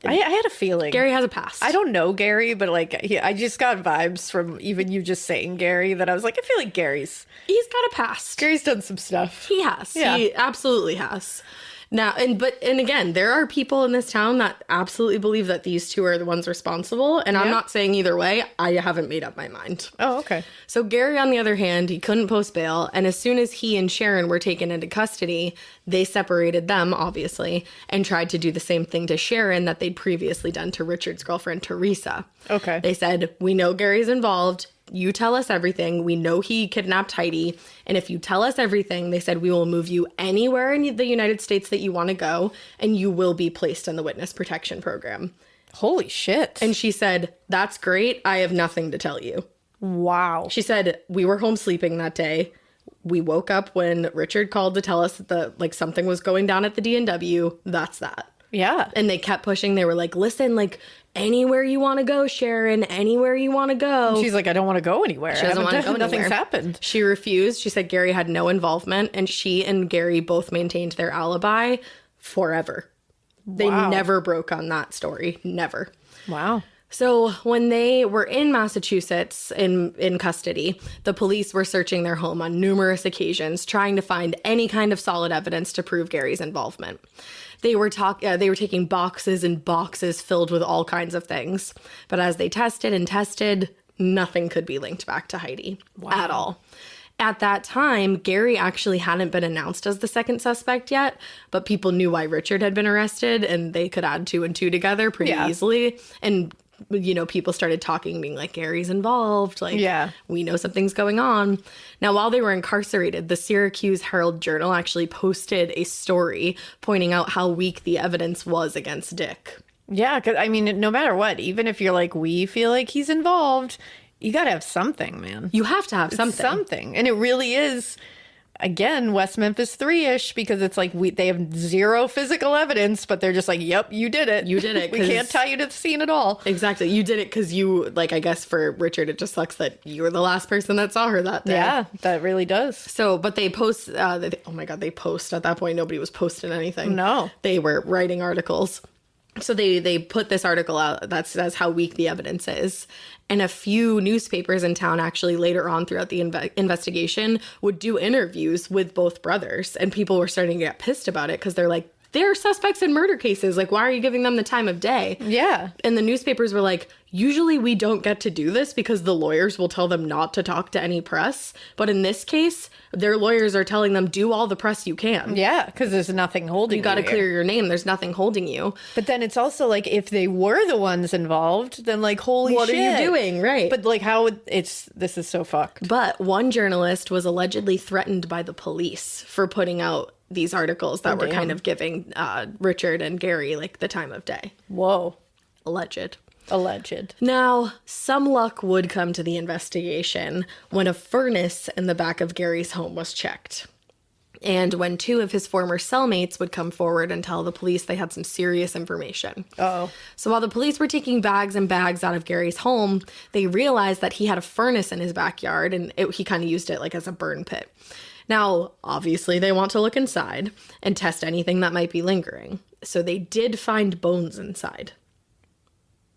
I had a feeling. Gary has a past. I don't know Gary, but like I just got vibes from even you just saying Gary that I was like, I feel like Gary's got a past. Gary's done some stuff. He has. Yeah. He absolutely has. Now, and again, there are people in this town that absolutely believe that these two are the ones responsible. And I'm not saying either way. I haven't made up my mind. Oh, okay. So Gary, on the other hand, he couldn't post bail. And as soon as he and Sharon were taken into custody, they separated them, obviously, and tried to do the same thing to Sharon that they'd previously done to Richard's girlfriend, Teresa. Okay. They said, we know Gary's involved. You tell us everything. We know he kidnapped Heidi. And if you tell us everything, they said, we will move you anywhere in the United States that you want to go, and you will be placed in the witness protection program. Holy shit. And she said, that's great. I have nothing to tell you. Wow. She said, we were home sleeping that day. We woke up when Richard called to tell us that something was going down at the D&W. That's that. Yeah. And they kept pushing. They were like, listen, anywhere you want to go, Sharon, anywhere you want to go. And she's like, I don't want to go anywhere. She doesn't want to go anywhere. Nothing's happened. She refused. She said Gary had no involvement, and she and Gary both maintained their alibi forever. They never broke on that story. Never. Wow. So when they were in Massachusetts in custody, the police were searching their home on numerous occasions, trying to find any kind of solid evidence to prove Gary's involvement. They were taking boxes and boxes filled with all kinds of things. But as they tested and tested, nothing could be linked back to Heidi at all. At that time, Gary actually hadn't been announced as the second suspect yet, but people knew why Richard had been arrested, and they could add 2 and 2 together pretty easily. And people started talking, being like, Gary's involved. We know something's going on. Now, while they were incarcerated, the Syracuse Herald-Journal actually posted a story pointing out how weak the evidence was against Dick. Yeah, because, no matter what, even if you're like, we feel like he's involved, you got to have something, man. You have to have something. And it really is, again, West Memphis 3-ish, because it's like they have zero physical evidence, but they're just like, yep, you did it. You did it. We can't tie you to the scene at all. Exactly. You did it because you, I guess for Richard, it just sucks that you were the last person that saw her that day. Yeah, that really does. So, but they post, oh my God, they post. At that point, nobody was posting anything. No. They were writing articles. So they put this article out that says how weak the evidence is. And a few newspapers in town actually later on throughout the investigation would do interviews with both brothers. And people were starting to get pissed about it because they're like, they're suspects in murder cases. Why are you giving them the time of day? Yeah. And the newspapers were like, usually we don't get to do this because the lawyers will tell them not to talk to any press. But in this case, their lawyers are telling them, do all the press you can. Yeah, because there's nothing holding you. You got to clear your name. There's nothing holding you. But then it's also like, if they were the ones involved, then holy what shit. What are you doing? Right. But how would this is so fucked. But one journalist was allegedly threatened by the police for putting out these articles that were kind of giving Richard and Gary the time of day. Whoa. Alleged. Now, some luck would come to the investigation when a furnace in the back of Gary's home was checked. And when 2 of his former cellmates would come forward and tell the police they had some serious information. Uh-oh. So while the police were taking bags and bags out of Gary's home, they realized that he had a furnace in his backyard, and he kind of used it as a burn pit. Now, obviously, they want to look inside and test anything that might be lingering. So they did find bones inside.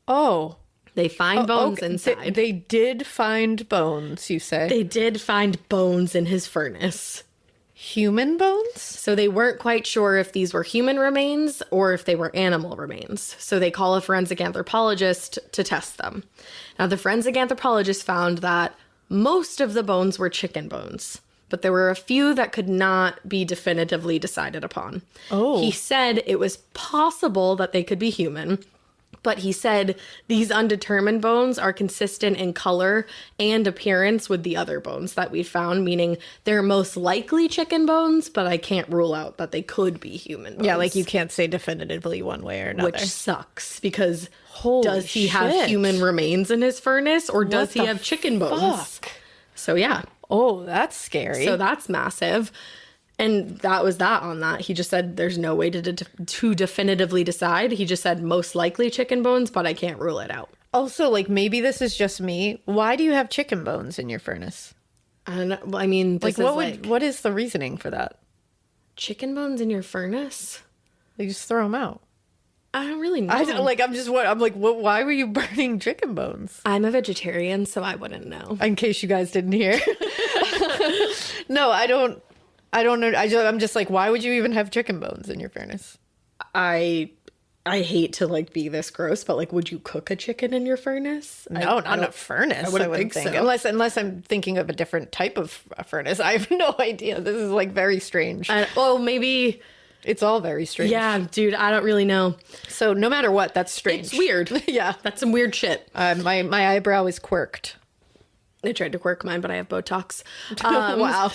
Oh. They find bones inside. They did find bones, you say? They did find bones in his furnace. Human bones? So they weren't quite sure if these were human remains or if they were animal remains. So they call a forensic anthropologist to test them. Now, the forensic anthropologist found that most of the bones were chicken bones, but there were a few that could not be definitively decided upon. Oh. He said it was possible that they could be human, But he said these undetermined bones are consistent in color and appearance with the other bones that we found, meaning they're most likely chicken bones, but I can't rule out that they could be human bones. Yeah, like you can't say definitively one way or another. Which sucks, because Holy does he have shit. human remains in his furnace, or does What he the have chicken bones? fuck? So yeah. Oh, that's scary. So that's massive. And that was that on that. He just said there's no way to definitively decide. He just said most likely chicken bones, but I can't rule it out. Also, like, maybe this is just me. Why do you have chicken bones in your furnace? And I mean, this Like, what is the reasoning for that? chicken bones in your furnace? They just throw them out. I don't really know. Why were you burning chicken bones? I'm a vegetarian, so I wouldn't know. In case you guys didn't hear. No, I don't know. I'm just like, why would you even have chicken bones in your furnace? I hate to like be this gross, but like, would you cook a chicken in your furnace? No, not in a furnace. I wouldn't think so. Unless I'm thinking of a different type of a furnace. I have no idea. This is like very strange. Well, maybe. It's all very strange. Yeah, dude, I don't really know. So no matter what, that's strange. It's weird. Yeah. That's some weird shit. My eyebrow is quirked. I tried to quirk mine, but I have Botox. Wow.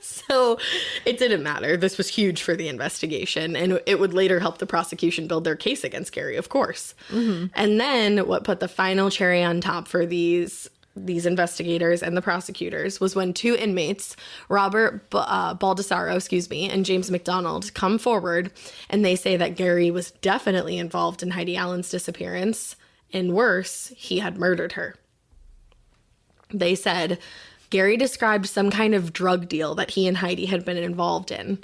So it didn't matter. This was huge for the investigation, and it would later help the prosecution build their case against Gary, of course. Mm-hmm. And then what put the final cherry on top for these investigators and the prosecutors was when two inmates, Robert Baldessaro, and James McDonald, come forward, and they say that Gary was definitely involved in Heidi Allen's disappearance, and worse, he had murdered her. They said Gary described some kind of drug deal that he and Heidi had been involved in.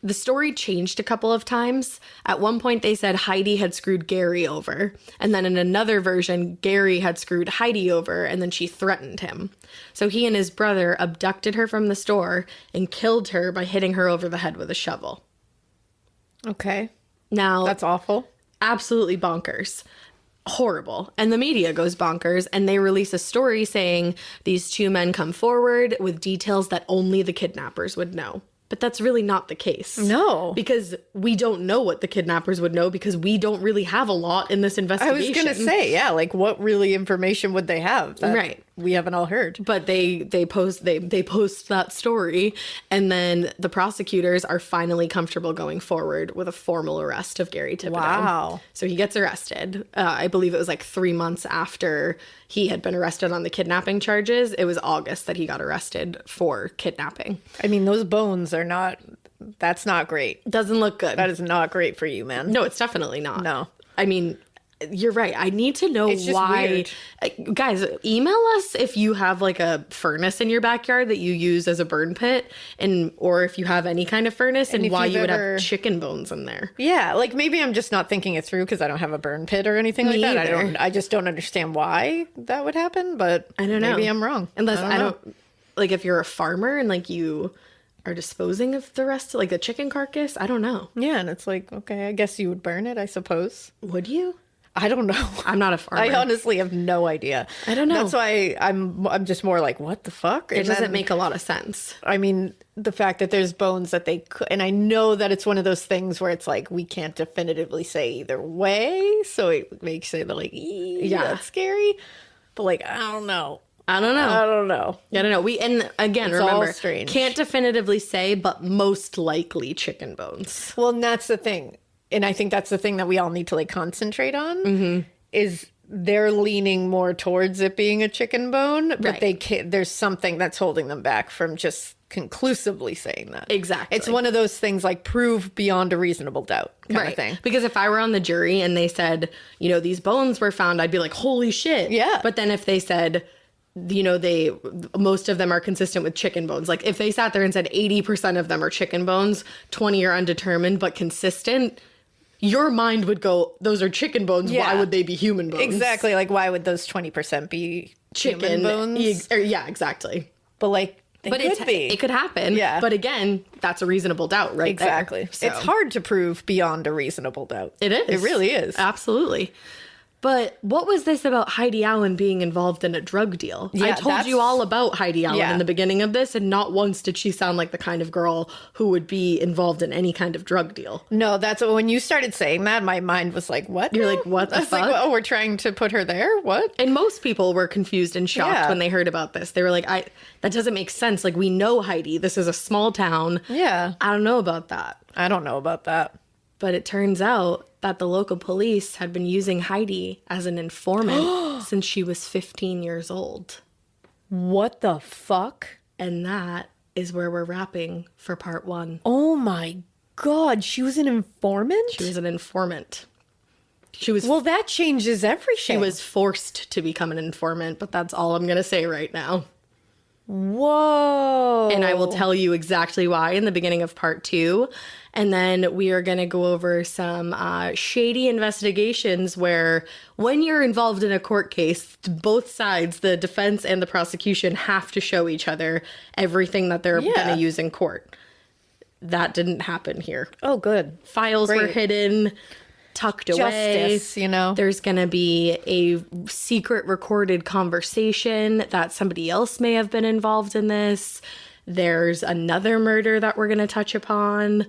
The story changed a couple of times. At one point, they said Heidi had screwed Gary over. And then in another version, Gary had screwed Heidi over, and then she threatened him. So he and his brother abducted her from the store and killed her by hitting her over the head with a shovel. Okay. Now, That's awful. absolutely bonkers. Horrible. And the media goes bonkers, and they release a story saying these two men come forward with details that only the kidnappers would know. But that's really not the case. No. Because we don't know what the kidnappers would know, because we don't really have a lot in this I investigation. was going to say, yeah, like what really information would they have that Right. we haven't all heard? But they post that story, and then the prosecutors are finally comfortable going forward with a formal arrest of Gary Thibodeau. Wow. So he gets arrested. I believe it was like 3 months after he had been arrested on the kidnapping charges. It was August that he got arrested for kidnapping. I mean, those bones are that's not great. Doesn't look good. That is not great for you, man. No, it's definitely not. No. I mean, you're right. I need to know It's just why. weird. Guys, email us if you have like a furnace in your backyard that you use as a burn pit, or if you have any kind of furnace, and if why you've you would ever- have chicken bones in there. Yeah, like maybe I'm just not thinking it through because I don't have a burn pit or anything like that. either. I just don't understand why that would happen, but I don't know. Maybe I'm wrong. Unless I know. don't like, if you're a farmer and like you are disposing of the rest, like the chicken carcass. I don't know. Yeah, and it's like, okay, I guess you would burn it, I suppose. Would you? I don't know. I'm not a farmer. I honestly have no idea. I don't know. That's why I'm just more like, what the fuck? It doesn't make a lot of sense. I mean, the fact that there's bones that they could, and I know that it's one of those things where it's like we can't definitively say either way, so it makes it like, yeah, that's scary. But like, I don't know. I don't know. I don't know. I don't know. And again, It's all remember, strange. can't definitively say, but most likely chicken bones. Well, and that's the thing. And I think that's the thing that we all need to like concentrate on is they're leaning more towards it being a chicken bone, but Right. they can't, there's something that's holding them back from just conclusively saying that. Exactly. It's one of those things like prove beyond a reasonable doubt kind of thing. Because if I were on the jury and they said, these bones were found, I'd be like, holy shit. Yeah. But then if they said, most of them are consistent with chicken bones. Like if they sat there and said 80% of them are chicken bones, 20 are undetermined but consistent, your mind would go, those are chicken bones. Yeah. Why would they be human bones? Exactly. Like, why would those 20% be Chicken human bones? Yeah, exactly. But like, they could be. It could happen. Yeah. But again, that's a reasonable doubt, right? Exactly. There. So, It's hard to prove beyond a reasonable doubt. It is. It really is. Absolutely. But what was this about Heidi Allen being involved in a drug deal? Yeah, I told you all about Heidi Allen in the beginning of this, and not once did she sound like the kind of girl who would be involved in any kind of drug deal. No, that's when you started saying that, my mind was like, what? You're like, what the fuck? Like, oh, we're trying to put her there? What? And most people were confused and shocked when they heard about this. They were like, that doesn't make sense. Like, we know Heidi. This is a small town. Yeah. I don't know about that. I don't know about that. But it turns out that the local police had been using Heidi as an informant since she was 15 years old. What the fuck? And that is where we're wrapping for part 1. Oh my God, she was an informant? She was an informant. She was Well, that changes everything. She was forced to become an informant, but that's all I'm going to say right now. Whoa. And I will tell you exactly why in the beginning of part 2. And then we are going to go over some shady investigations where when you're involved in a court case, both sides, the defense and the prosecution, have to show each other everything that they're going to use in court. That didn't happen here. Oh, good. Files were hidden, tucked away. Justice, you know. There's going to be a secret recorded conversation that somebody else may have been involved in this. There's another murder that we're going to touch upon.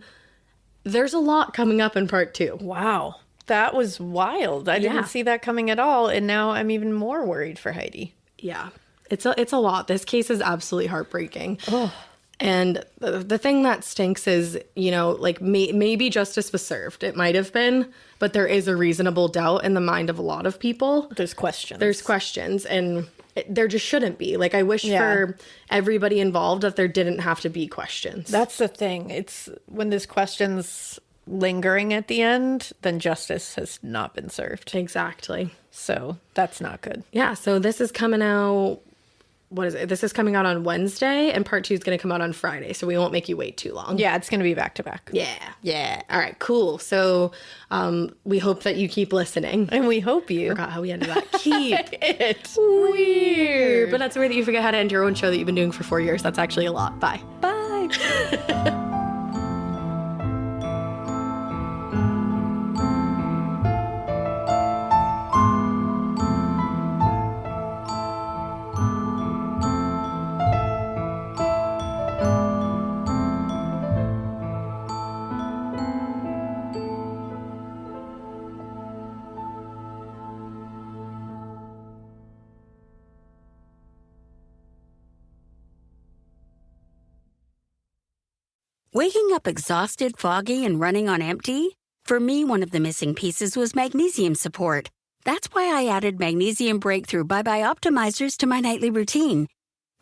There's a lot coming up in part 2. Wow. That was wild. I didn't see that coming at all. And now I'm even more worried for Heidi. Yeah. It's a lot. This case is absolutely heartbreaking. Oh. And the thing that stinks is, you know, like maybe justice was served. It might have been, but there is a reasonable doubt in the mind of a lot of people. There's questions. And there just shouldn't be. Like, I wish for everybody involved that there didn't have to be questions. That's the thing. It's when there's questions lingering at the end, then justice has not been served. Exactly. So that's not good. Yeah. So this is coming out. What is it? This is coming out on Wednesday, and part 2 is going to come out on Friday, so we won't make you wait too long. Yeah, it's going to be back to back. Yeah. All right, cool. So we hope that you keep listening. And we hope you. Forgot how we ended that. Keep. It's weird. But that's the way that you forget how to end your own show that you've been doing for 4 years. That's actually a lot. Bye. Bye. Waking up exhausted, foggy, and running on empty? For me, one of the missing pieces was magnesium support. That's why I added Magnesium Breakthrough by Optimizers to my nightly routine.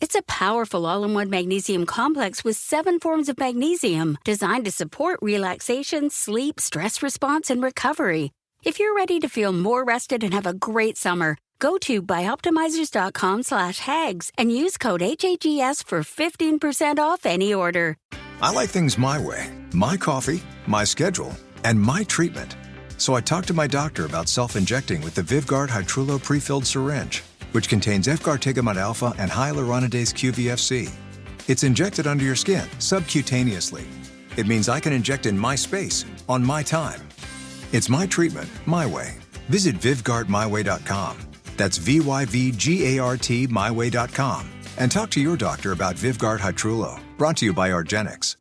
It's a powerful all-in-one magnesium complex with 7 forms of magnesium designed to support relaxation, sleep, stress response, and recovery. If you're ready to feel more rested and have a great summer, go to bioptimizers.com/hags and use code HAGS for 15% off any order. I like things my way, my coffee, my schedule, and my treatment. So I talked to my doctor about self-injecting with the Vyvgart Hytrulo prefilled syringe, which contains efgartigimod alpha and hyaluronidase QVFC. It's injected under your skin, subcutaneously. It means I can inject in my space, on my time. It's my treatment, my way. Visit VyvgartMyWay.com. That's VYVGART myway.com. And talk to your doctor about Vyvgart Hytrulo, brought to you by argenx.